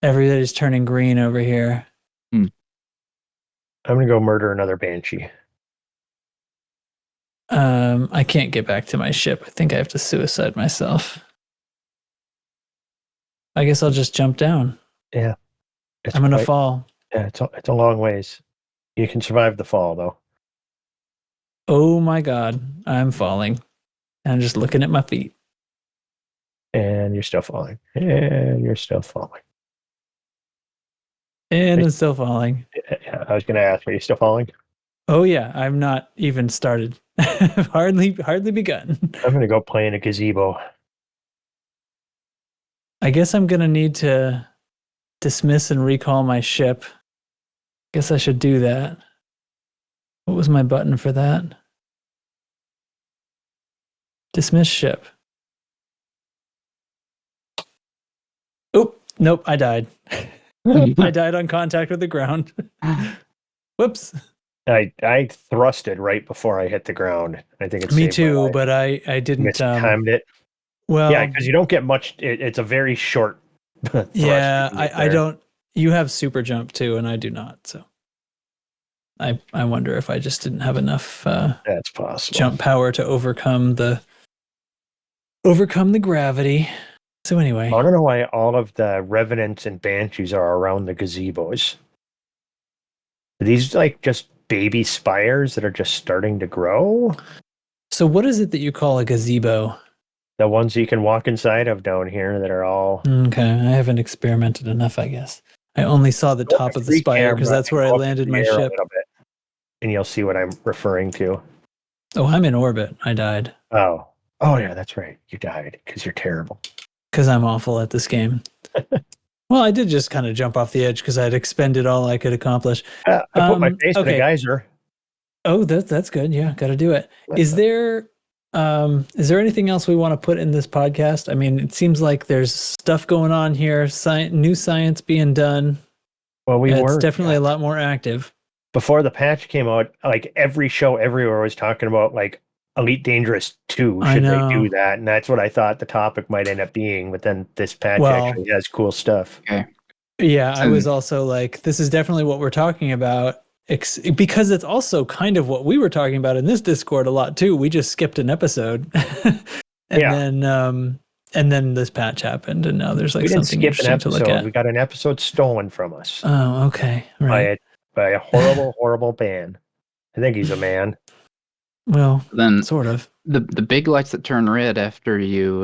Everybody's turning green over here. I'm going to go murder another banshee. I can't get back to my ship. I think I have to suicide myself. I guess I'll just jump down. Yeah. I'm going to fall. Yeah, it's a long ways. You can survive the fall, though. Oh my God, I'm falling. I'm just looking at my feet. And you're still falling. And you're still falling. And I'm still falling. Yeah, I was going to ask, are you still falling? Oh yeah, I've not even started. I've hardly begun. I'm going to go play in a gazebo. I guess I'm going to need to dismiss and recall my ship. Guess I should do that. What was my button for that? Dismiss ship. Oop, nope, I died. I died on contact with the ground. Whoops. I thrusted right before I hit the ground. I think it's me too, but I didn't timed it. Well, yeah, because you don't get much. It's a very short thrust. Yeah, I don't. You have super jump too, and I do not. So I wonder if I just didn't have enough. That's possible. Jump power to overcome the gravity. So anyway, I don't know why all of the revenants and banshees are around the gazebos. Are these like just baby spires that are just starting to grow? So what is it that you call a gazebo? The ones you can walk inside of down here that are all... Okay, I haven't experimented enough, I guess. I only saw the top of the spire because that's where I landed my ship. And you'll see what I'm referring to. Oh, I'm in orbit. I died. Oh yeah, that's right. You died because you're terrible. because I'm awful at this game. Well, I did just kind of jump off the edge because I'd expended all I could accomplish. I put my face in a geyser. Oh, that's good. Yeah, got to do it. Is there anything else we want to put in this podcast? I mean, it seems like there's stuff going on here. New science being done. Well, it's definitely a lot more active. Before the patch came out, like every show everywhere was talking about like Elite Dangerous 2. Should they do that? And that's what I thought the topic might end up being. But then this patch actually has cool stuff. Okay. Yeah, I was also like, this is definitely what we're talking about. Because it's also kind of what we were talking about in this Discord a lot too. We just skipped an episode, and then this patch happened, and now there's like something interesting to look at. We got an episode stolen from us. Oh, okay, right. By a horrible, horrible man. I think he's a man. Well, then sort of. The big lights that turn red after you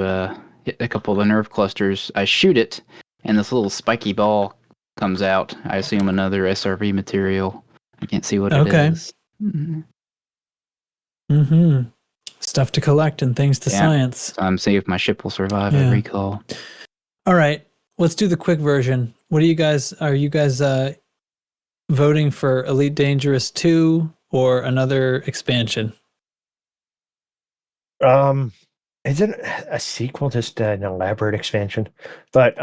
hit a couple of the nerve clusters. I shoot it, and this little spiky ball comes out. I assume another SRV material. I can't see what it is. Mm-hmm. Stuff to collect and things to science. So I'm seeing if my ship will survive a recall. All right, let's do the quick version. What are you guys voting for Elite Dangerous 2 or another expansion? Is it a sequel, just an elaborate expansion? But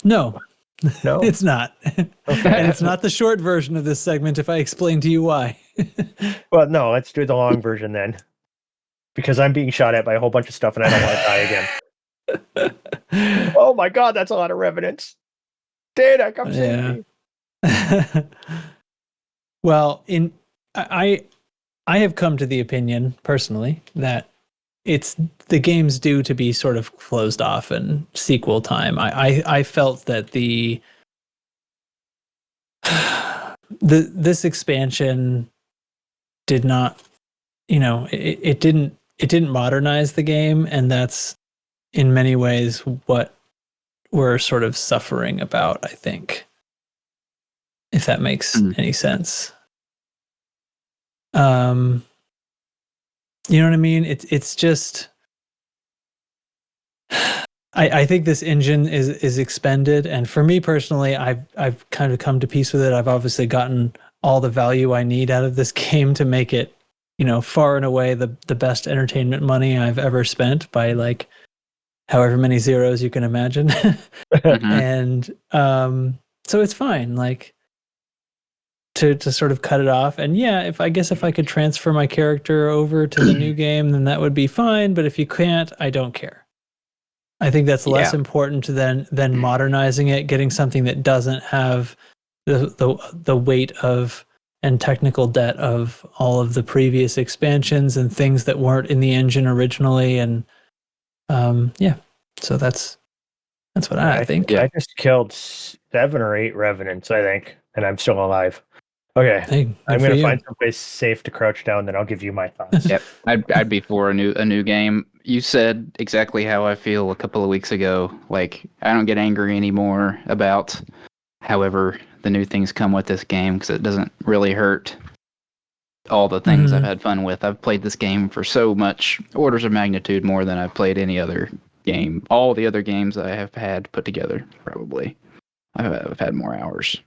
No, it's not. Okay. And it's not the short version of this segment if I explain to you why. Well, no, let's do the long version then. Because I'm being shot at by a whole bunch of stuff and I don't want to die again. Oh my god, that's a lot of revenants. Data, come save me. Well, I have come to the opinion personally that it's the game's due to be sort of closed off and sequel time. I felt that this expansion did not, it didn't modernize the game, and that's in many ways what we're sort of suffering about, I think. If that makes any sense. You know what I mean? It's just I think this engine is expended, and for me personally, I've kind of come to peace with it. I've obviously gotten all the value I need out of this game to make it, far and away the best entertainment money I've ever spent by like however many zeros you can imagine. And so it's fine, like to sort of cut it off. And yeah, if I could transfer my character over to the new game, then that would be fine. But if you can't, I don't care. I think that's less important than modernizing it, getting something that doesn't have the weight of and technical debt of all of the previous expansions and things that weren't in the engine originally. And so that's what I think. I just killed 7 or 8 revenants, I think, and I'm still alive. Okay, hey, I'm going to find someplace safe to crouch down, then I'll give you my thoughts. Yep, I'd be for a new game. You said exactly how I feel a couple of weeks ago. Like, I don't get angry anymore about however the new things come with this game, because it doesn't really hurt all the things I've had fun with. I've played this game for so much, orders of magnitude more than I've played any other game. All the other games I have had put together, probably. I've had more hours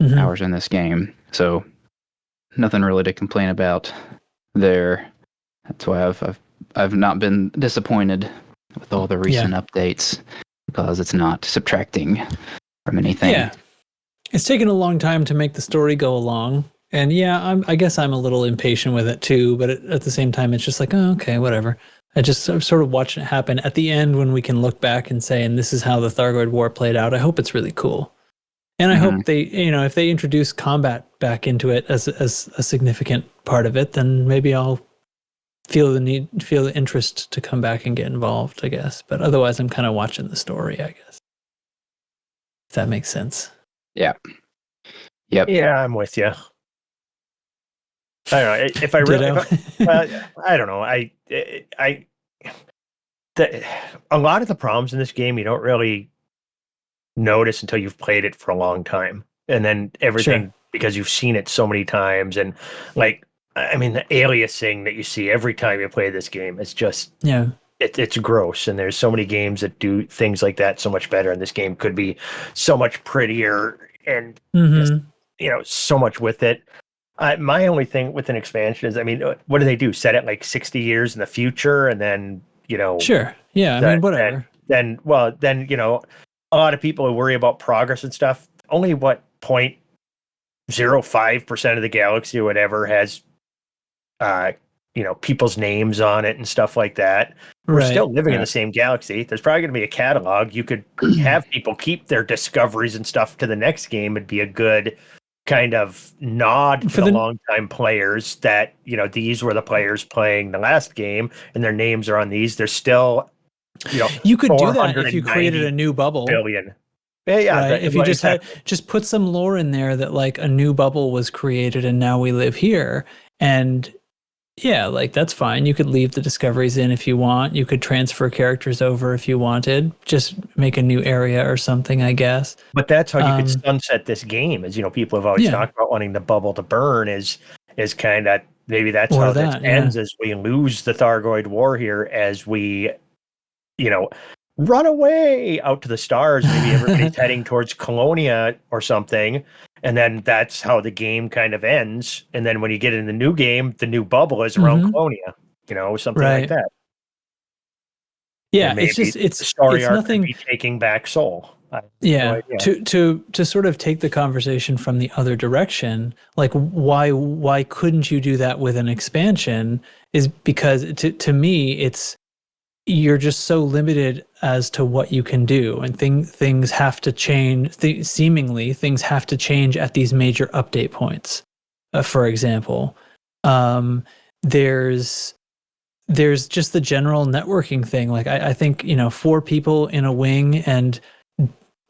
in this game, so nothing really to complain about there. That's why I've not been disappointed with all the recent updates, because it's not subtracting from anything. Yeah, it's taken a long time to make the story go along, and I guess I'm a little impatient with it too. But at the same time, it's just like, oh, okay, whatever. I'm sort of watching it happen. At the end, when we can look back and say, and this is how the Thargoid War played out, I hope it's really cool. And I hope they, if they introduce combat back into it as a significant part of it, then maybe I'll feel the interest to come back and get involved, I guess. But otherwise, I'm kind of watching the story, I guess. If that makes sense. Yeah. Yep. Yeah, I'm with you. I don't know if I really. I don't know. A lot of the problems in this game you don't really notice until you've played it for a long time, and then everything because you've seen it so many times, and like, I mean, the aliasing that you see every time you play this game is just it's gross, and there's so many games that do things like that so much better, and this game could be so much prettier and just, so much with it. My only thing with an expansion is, I mean, what do they do? Set it like 60 years in the future, and then sure, yeah, I mean, whatever. Then a lot of people who worry about progress and stuff. Only 0.05% of the galaxy or whatever has people's names on it and stuff like that. We're still living in the same galaxy. There's probably going to be a catalog. You could have people keep their discoveries and stuff to the next game. It'd be a good kind of nod for the longtime players that, these were the players playing the last game and their names are on these. There's still, you could do that if you created a new bubble. Billion. Yeah. Right? If you just put some lore in there that like a new bubble was created and now we live here, and yeah, like that's fine. You could leave the discoveries in if you want. You could transfer characters over if you wanted. Just make a new area or something, I guess. But that's how you could sunset this game. As people have always talked about wanting the bubble to burn. Is kind of maybe that's how this ends. As we lose the Thargoid War here, as we, run away out to the stars. Maybe everybody's heading towards Colonia or something. And then that's how the game kind of ends. And then when you get in the new game, the new bubble is around Colonia, something like that. Yeah, it's the story arc nothing. Could be taking back Soul. Yeah, to sort of take the conversation from the other direction, like why couldn't you do that with an expansion? Is because to me you're just so limited as to what you can do, and things have to change. Seemingly, things have to change at these major update points. For example, there's just the general networking thing. Like I think 4 people in a wing, and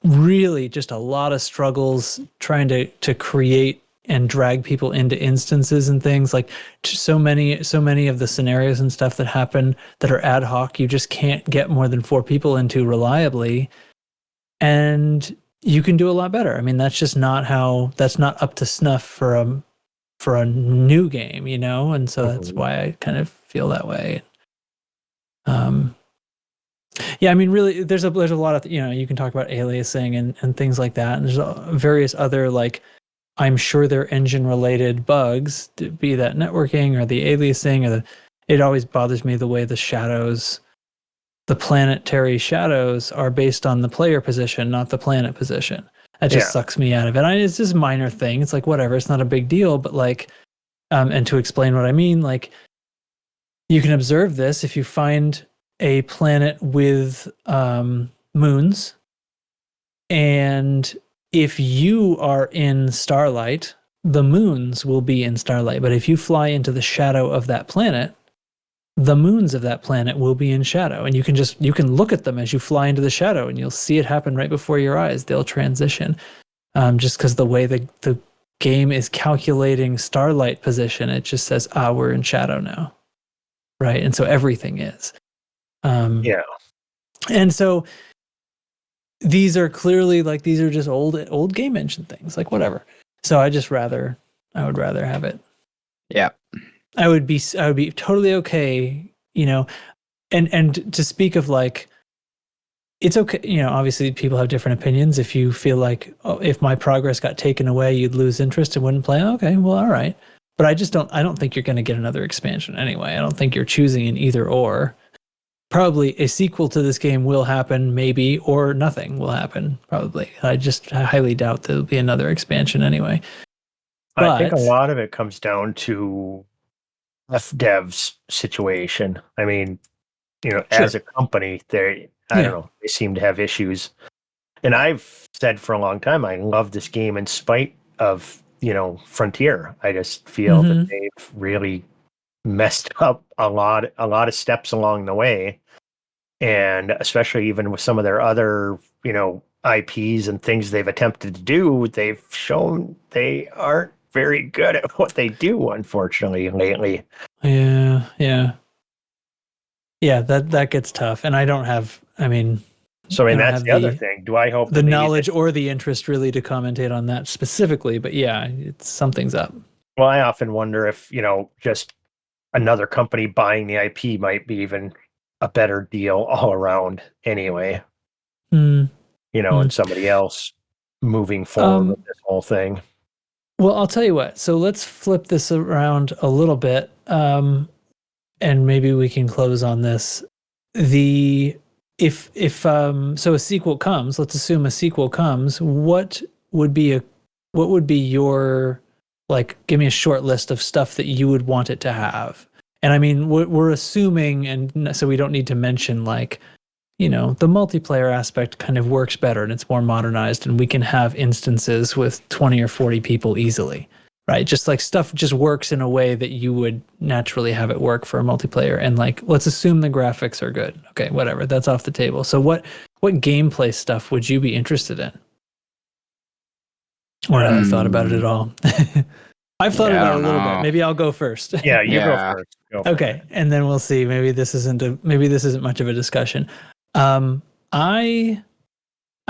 really just a lot of struggles trying to create and drag people into instances and things. Like so many of the scenarios and stuff that happen that are ad hoc, you just can't get more than 4 people into reliably, and you can do a lot better. I mean, that's not up to snuff for a new game, and so that's why I kind of feel that way. Yeah, I mean, really, there's a lot of you can talk about aliasing and things like that, and there's various other, like, I'm sure they're engine-related bugs, be that networking or the aliasing, it always bothers me the way the planetary shadows are based on the player position, not the planet position. That just sucks me out of it. It's just a minor thing. It's like, whatever, it's not a big deal, but like, and to explain what I mean, like, you can observe this if you find a planet with moons, and if you are in starlight, the moons will be in starlight. But if you fly into the shadow of that planet, the moons of that planet will be in shadow. And you can look at them as you fly into the shadow, and you'll see it happen right before your eyes. They'll transition. Just because the way the game is calculating starlight position, it just says, we're in shadow now. Right? And so everything is. And so these are clearly, like, these are just old game engine things, like, whatever. So I would rather have it. Yeah. I would be totally okay, and to speak of, like, it's okay, obviously people have different opinions. If you feel like, if my progress got taken away, you'd lose interest and wouldn't play. Okay, well, all right. But I don't think you're going to get another expansion anyway. I don't think you're choosing an either or. Probably a sequel to this game will happen, maybe, or nothing will happen, probably. I highly doubt there'll be another expansion anyway. But I think a lot of it comes down to FDev's situation. I mean, as a company, I don't know, they seem to have issues. And I've said for a long time, I love this game in spite of, Frontier. I just feel that they've really messed up a lot of steps along the way. And especially even with some of their other, IPs and things they've attempted to do, they've shown they aren't very good at what they do, unfortunately, lately. Yeah. That gets tough. And I don't have, that's the other thing. Do I hope the knowledge or the interest really to commentate on that specifically? But yeah, something's up. Well, I often wonder if, just another company buying the IP might be even a better deal all around anyway. Mm. And somebody else moving forward with this whole thing. Well, I'll tell you what. So let's flip this around a little bit, and maybe we can close on this. If a sequel comes, let's assume a sequel comes. What would be your, like, give me a short list of stuff that you would want it to have? And I mean, we're assuming, and so we don't need to mention, like, the multiplayer aspect kind of works better and it's more modernized, and we can have instances with 20 or 40 people easily, right? Just like stuff just works in a way that you would naturally have it work for a multiplayer. And like, let's assume the graphics are good. Okay, whatever, that's off the table. So what gameplay stuff would you be interested in? Or have you thought about it at all? I've thought about it a little bit. Maybe I'll go first. Yeah, you go first. Go okay, and then we'll see. Maybe this isn't much of a discussion. I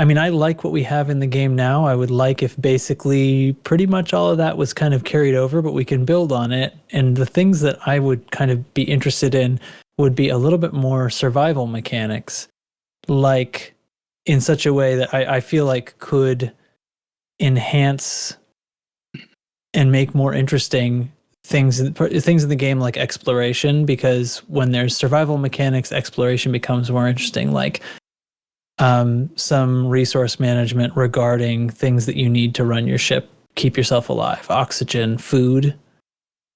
mean, I like what we have in the game now. I would like if basically pretty much all of that was kind of carried over, but we can build on it. And the things that I would kind of be interested in would be a little bit more survival mechanics, like in such a way that I feel like could enhance and make more interesting things in the game, like exploration, because when there's survival mechanics, exploration becomes more interesting, like some resource management regarding things that you need to run your ship, keep yourself alive, oxygen, food,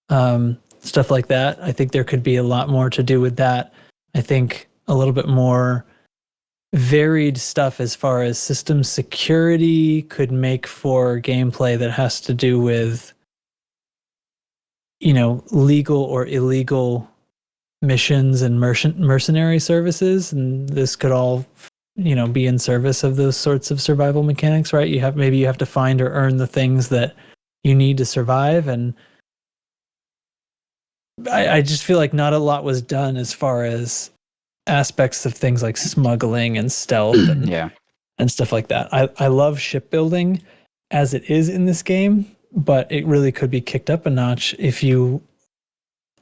stuff like that. I think there could be a lot more to do with that. I think a little bit more varied stuff as far as system security could make for gameplay that has to do with legal or illegal missions and mercenary services, and this could all be in service of those sorts of survival mechanics, right? You have to find or earn the things that you need to survive, and I just feel like not a lot was done as far as aspects of things like smuggling and stealth and stuff like that. I love shipbuilding as it is in this game, but it really could be kicked up a notch if you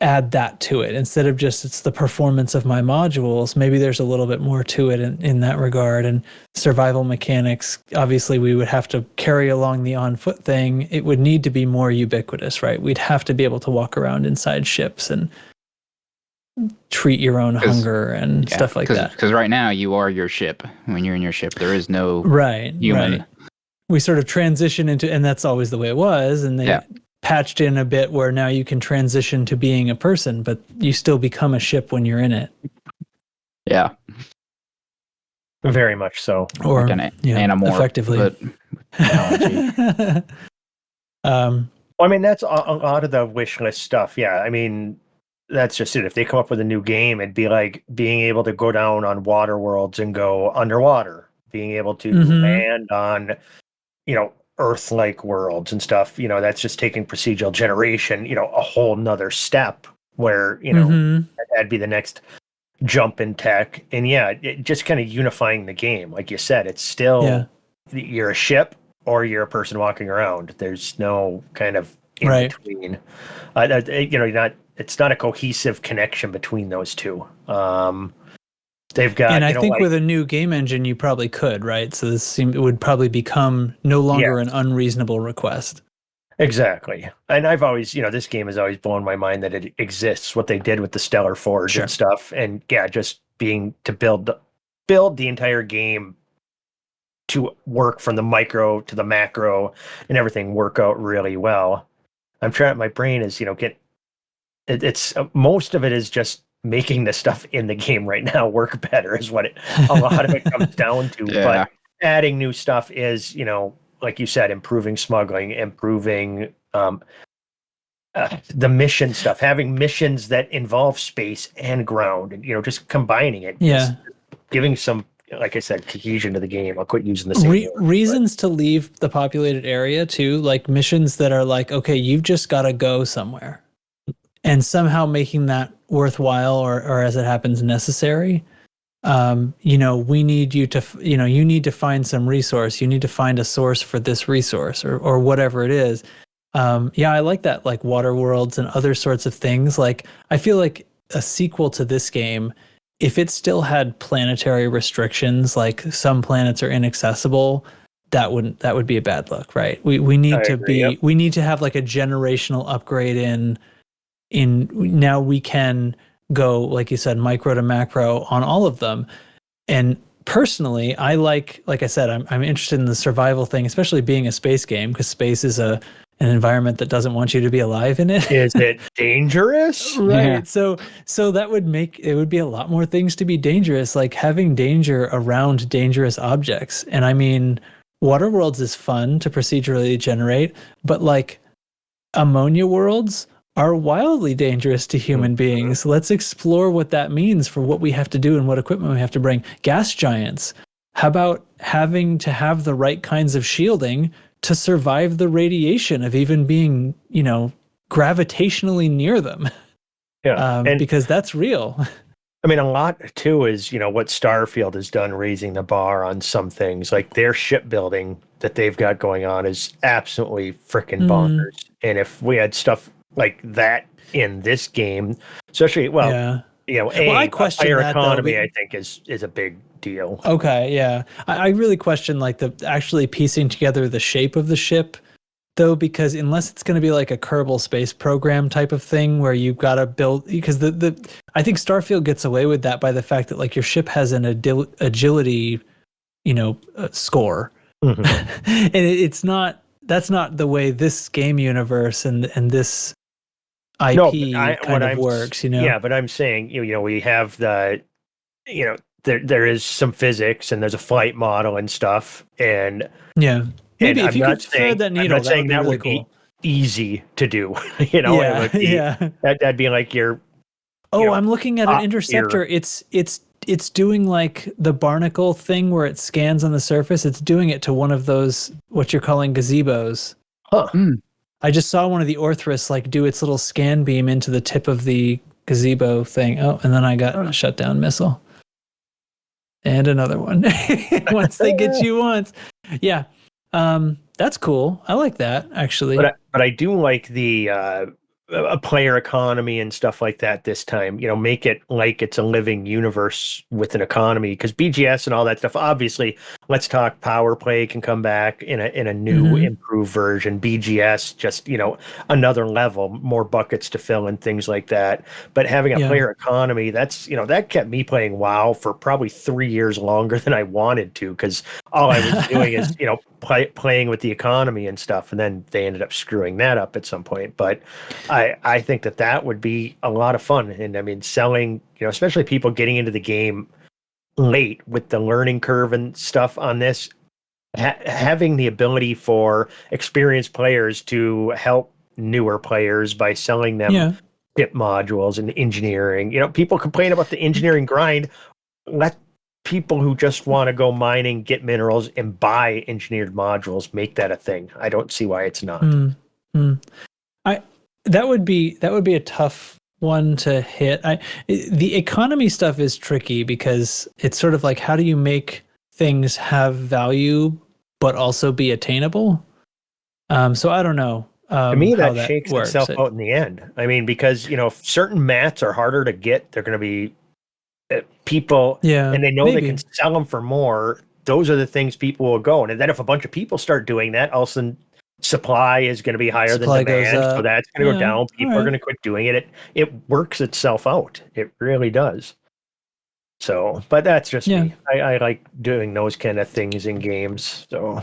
add that to it. Instead of just it's the performance of my modules, maybe there's a little bit more to it in that regard. And survival mechanics, obviously we would have to carry along the on foot thing. It would need to be more ubiquitous, right? We'd have to be able to walk around inside ships and treat your own hunger and stuff like that. Because right now you are your ship. When you're in your ship, there is no human. Right. We sort of transition into, and that's always the way it was, and they patched in a bit where now you can transition to being a person, but you still become a ship when you're in it. Yeah. Very much so. Or like an animal, effectively. But I mean, that's a lot of the wish list stuff. Yeah, I mean, that's just it. If they come up with a new game, it'd be like being able to go down on water worlds and go underwater, being able to land on, Earth-like worlds and stuff. That's just taking procedural generation, a whole nother step where, that'd be the next jump in tech. And it just kind of unifying the game. Like you said, it's still, you're a ship or you're a person walking around. There's no kind of in between. It's not a cohesive connection between those two. They've got, and I think with a new game engine, you probably could, right? So it would probably become no longer an unreasonable request. Exactly. And I've always, this game has always blown my mind that it exists, what they did with the Stellar Forge and stuff. And just being to build the entire game to work from the micro to the macro and everything work out really well. I'm trying, my brain is, it's most of it is just making the stuff in the game right now work better is what a lot of it comes down to. But adding new stuff is, like you said, improving smuggling, improving the mission stuff, having missions that involve space and ground, and just combining it. Giving some, like I said, cohesion to the game. I'll quit using the same word, reasons to leave the populated area too, like missions that are like, okay, you've just got to go somewhere, and somehow making that worthwhile or as it happens necessary. We need you to, you need to find some resource. You need to find a source for this resource or whatever it is. I like that, like water worlds and other sorts of things. Like, I feel like a sequel to this game if it still had planetary restrictions, like some planets are inaccessible, that would be a bad look, right? We need we need to have like a generational upgrade in now we can go, like you said, micro to macro on all of them. And personally, I like I said, I'm interested in the survival thing, especially being a space game, because space is an environment that doesn't want you to be alive in it. Is it dangerous? Right. Yeah. So that would be a lot more things to be dangerous, like having danger around dangerous objects. And I mean, Water Worlds is fun to procedurally generate, but like ammonia worlds are wildly dangerous to human beings. Let's explore what that means for what we have to do and what equipment we have to bring. Gas giants. How about having to have the right kinds of shielding to survive the radiation of even being, gravitationally near them? Yeah. Because that's real. I mean, a lot too is, what Starfield has done, raising the bar on some things. Like their shipbuilding that they've got going on is absolutely freaking bonkers. And if we had stuff like that in this game, especially, I question higher economy, I think is a big deal. Okay, yeah. I really question like the actually piecing together the shape of the ship, though, because unless it's going to be like a Kerbal Space Program type of thing where you've got to build, because I think Starfield gets away with that by the fact that like your ship has an agility, score, and that's not the way this game universe and this IP works. Yeah, but I'm saying we have the there is some physics and there's a flight model and stuff, and maybe if you could thread that needle, that would be really cool. Easy to do. It would be, that'd be like your. I'm looking at an interceptor. It's doing like the barnacle thing where it scans on the surface. It's doing it to one of those what you're calling gazebos. Huh. I just saw one of the Orthrus like do its little scan beam into the tip of the gazebo thing. Oh, and then I got a shutdown missile. And another one. Once they get you once. Yeah. That's cool. I like that, actually. But I do like the a player economy and stuff like that this time. Make it like it's a living universe with an economy, because BGS and all that stuff, obviously, let's talk power play can come back in a new improved version. BGS, just another level, more buckets to fill and things like that. But having a player economy, that's that kept me playing WoW for probably 3 years longer than I wanted to, because all I was doing is playing with the economy and stuff, and then they ended up screwing that up at some point. But I think that would be a lot of fun. And I mean, selling, especially people getting into the game late with the learning curve and stuff on this, having the ability for experienced players to help newer players by selling them tip modules and engineering. People complain about the engineering grind. Let people who just want to go mining, get minerals, and buy engineered modules make that a thing. I don't see why it's not. That would be a tough one to hit. The economy stuff is tricky because it's sort of like, how do you make things have value but also be attainable? So I don't know. To me, that shakes itself out in the end. I mean, because if certain mats are harder to get, they're going to be people, and they know they can sell them for more. Those are the things people will go. And then if a bunch of people start doing that, all of a sudden supply is going to be higher than demand, so that's going to go down. People are going to quit doing it. It works itself out. It really does. So, but that's just me. I like doing those kind of things in games. So,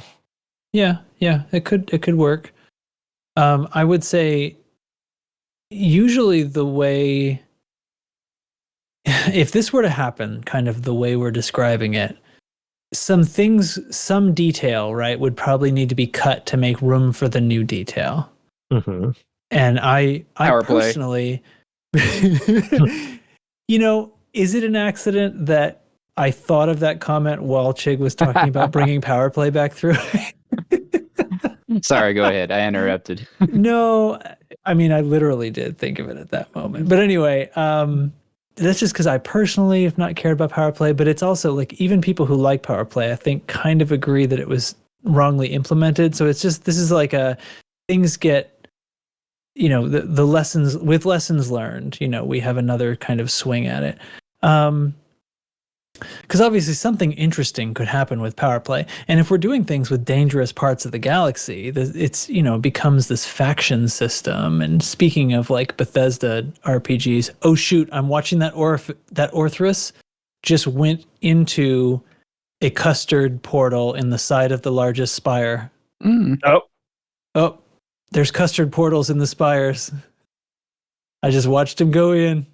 it could work. I would say usually the way, if this were to happen, kind of the way we're describing it, some detail, right, would probably need to be cut to make room for the new detail. And I personally, is it an accident that I thought of that comment while Chig was talking about bringing power play back through? Sorry, go ahead. I interrupted. No, I mean, I literally did think of it at that moment. But anyway, that's just because I personally have not cared about power play, but it's also like even people who like power play, I think, kind of agree that it was wrongly implemented. So it's just, this is like things get, the lessons learned, we have another kind of swing at it. Because obviously something interesting could happen with power play. And if we're doing things with dangerous parts of the galaxy, it's, becomes this faction system. And speaking of like Bethesda RPGs, oh shoot, I'm watching that Orthrus just went into a custard portal in the side of the largest spire. Oh, there's custard portals in the spires. I just watched him go in.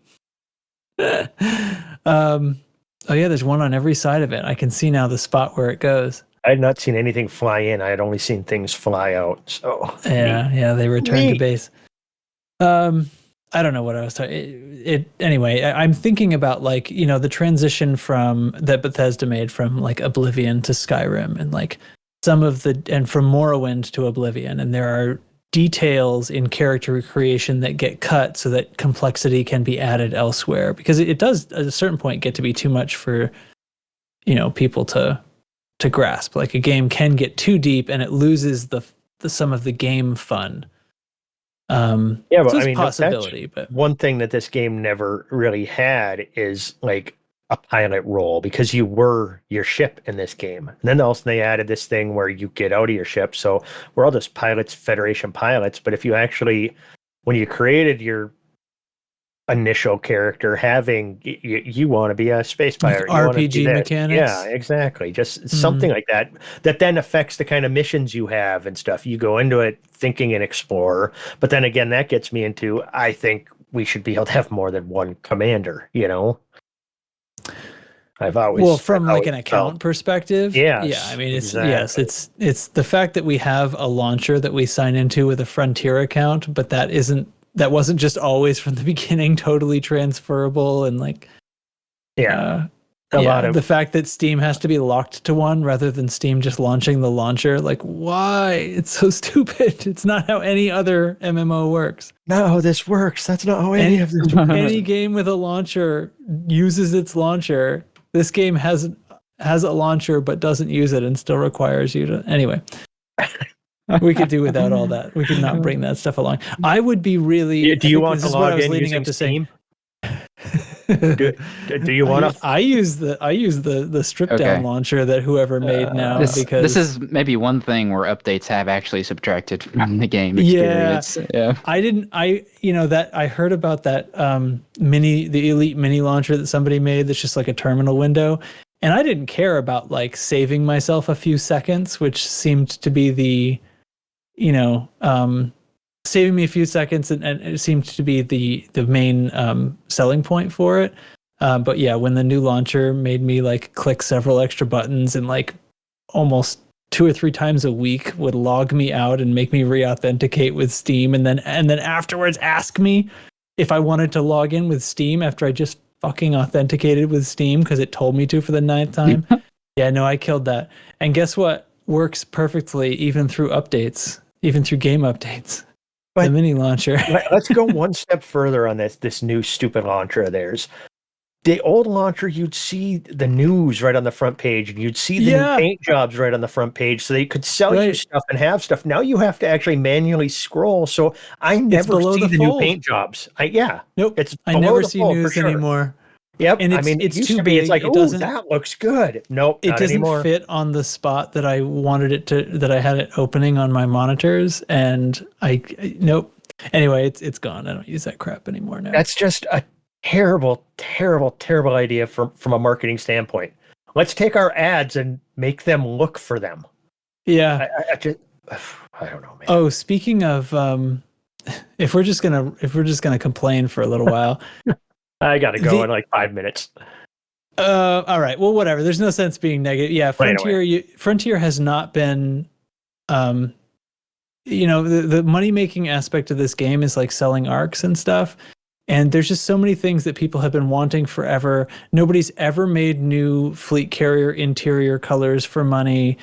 Oh yeah, there's one on every side of it. I can see now the spot where it goes. I had not seen anything fly in. I had only seen things fly out. So yeah, they returned to base. I don't know what I was talking. Anyway. I'm thinking about like the transition from that Bethesda made from like Oblivion to Skyrim, and like some of and from Morrowind to Oblivion, and there are details in character creation that get cut so that complexity can be added elsewhere, because it does at a certain point get to be too much for people to grasp. Like a game can get too deep and it loses the some of the game fun. But so it's possibility. But one thing that this game never really had is like a pilot role, because you were your ship in this game. And then also they added this thing where you get out of your ship. So we're all just pilots, Federation pilots. But if you actually, when you created your initial character, having you want to be a space pirate, like RPG mechanics. Yeah, exactly. Just something like that then affects the kind of missions you have and stuff. You go into it thinking an explorer, but then again, that gets me into, I think we should be able to have more than one commander, from like an account perspective. Yeah. I mean, it's the fact that we have a launcher that we sign into with a Frontier account, but that wasn't just always from the beginning totally transferable, and like lot of the fact that Steam has to be locked to one rather than Steam just launching the launcher. Like, why? It's so stupid. It's not how any other MMO works. No, this works. That's not how any of this works. Any game with a launcher uses its launcher. This game has a launcher but doesn't use it and still requires you to. Anyway, we could do without all that. We could not bring that stuff along. I would be really. Do you want to log in using Steam? Do you want to? I use the strip down launcher that whoever made now, because this is maybe one thing where updates have actually subtracted from the game experience. Yeah. I heard about that the Elite mini launcher that somebody made that's just like a terminal window, and I didn't care about like saving myself a few seconds, which seemed to be the saving me a few seconds, and it seemed to be the main selling point for it. But yeah, when the new launcher made me like click several extra buttons and like almost 2 or 3 times a week would log me out and make me re-authenticate with Steam, and then afterwards ask me if I wanted to log in with Steam after I just fucking authenticated with Steam because it told me to for the 9th time. Yeah, no, I killed that. And guess what? Works perfectly even through updates, even through game updates. But the mini launcher. Let's go one step further on this new stupid launcher of theirs. The old launcher, you'd see the news right on the front page, and you'd see the new paint jobs right on the front page, so they could sell you stuff and have stuff. Now you have to actually manually scroll. So I never see the new paint jobs. Nope. I never see news anymore. Yep. And it's too big. It's like, that looks good. Nope. It doesn't fit on the spot that I wanted it to, that I had it opening on my monitors. And nope. Anyway, it's gone. I don't use that crap anymore now. That's just a terrible, terrible, terrible idea from a marketing standpoint. Let's take our ads and make them look for them. Yeah. I don't know, man. Oh, speaking of, if we're just gonna complain for a little while. I gotta go in like 5 minutes. All right. Well, whatever. There's no sense being negative. Yeah, Frontier has not been. The money making aspect of this game is like selling arcs and stuff, and there's just so many things that people have been wanting forever. Nobody's ever made new fleet carrier interior colors for money.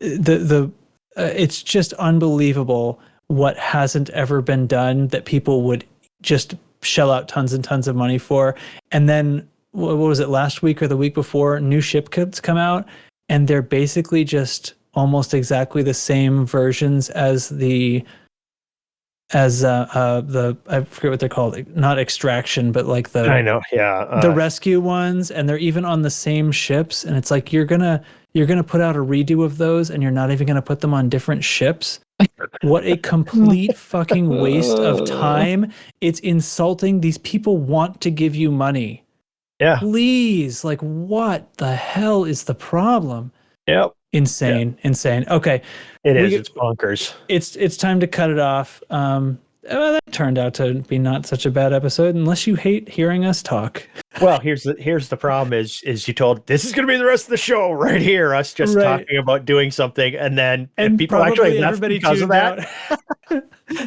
It's just unbelievable what hasn't ever been done that people would just shell out tons and tons of money for. And then what was it, last week or the week before, new ship kits come out, and they're basically just almost exactly the same versions as the I forget what they're called, not extraction, but like the I know, yeah, the rescue ones, and they're even on the same ships, and it's like you're gonna put out a redo of those, and you're not even gonna put them on different ships. What a complete fucking waste of time. It's insulting. These people want to give you money. Yeah. Please, like, what the hell is the problem? Yep. Insane. Okay. It's bonkers. It's time to cut it off. That turned out to be not such a bad episode, unless you hate hearing us talk. Well, here's the problem is you told this is going to be the rest of the show right here, us just talking about doing something, and then if people actually left because of that,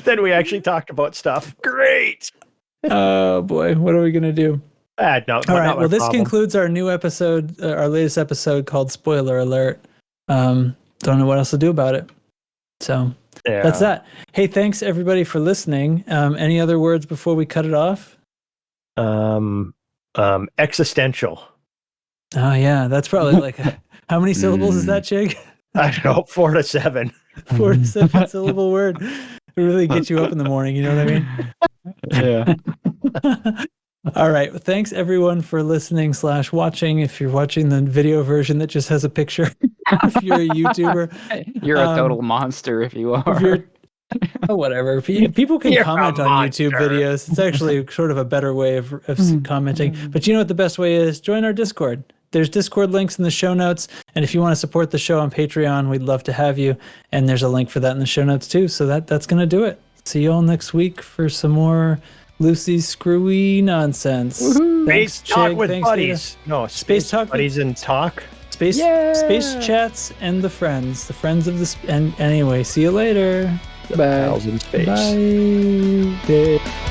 then we actually talked about stuff. Great. Oh boy, what are we going to do? No, all right. Well, this concludes our new episode, our latest episode called Spoiler Alert. Don't know what else to do about it. So that's that. Hey, thanks everybody for listening. Any other words before we cut it off? Existential. Oh yeah, that's probably like how many syllables is that, Chig? I don't know, 4 to 7. 4 to 7 syllable word. It really gets you up in the morning. You know what I mean? Yeah. All right. Well, thanks everyone for listening / watching. If you're watching the video version that just has a picture, if you're a YouTuber, you're a total monster. If you are, whatever. People can comment on YouTube videos. It's actually sort of a better way of commenting. But you know what the best way is? Join our Discord. There's Discord links in the show notes. And if you want to support the show on Patreon, we'd love to have you. And there's a link for that in the show notes too. So that's going to do it. See you all next week for some more Lucy's screwy nonsense. Space talk with buddies. No, space talk buddies and talk. Space chats and the friends of the and anyway. See you later. Bye. Space. Bye.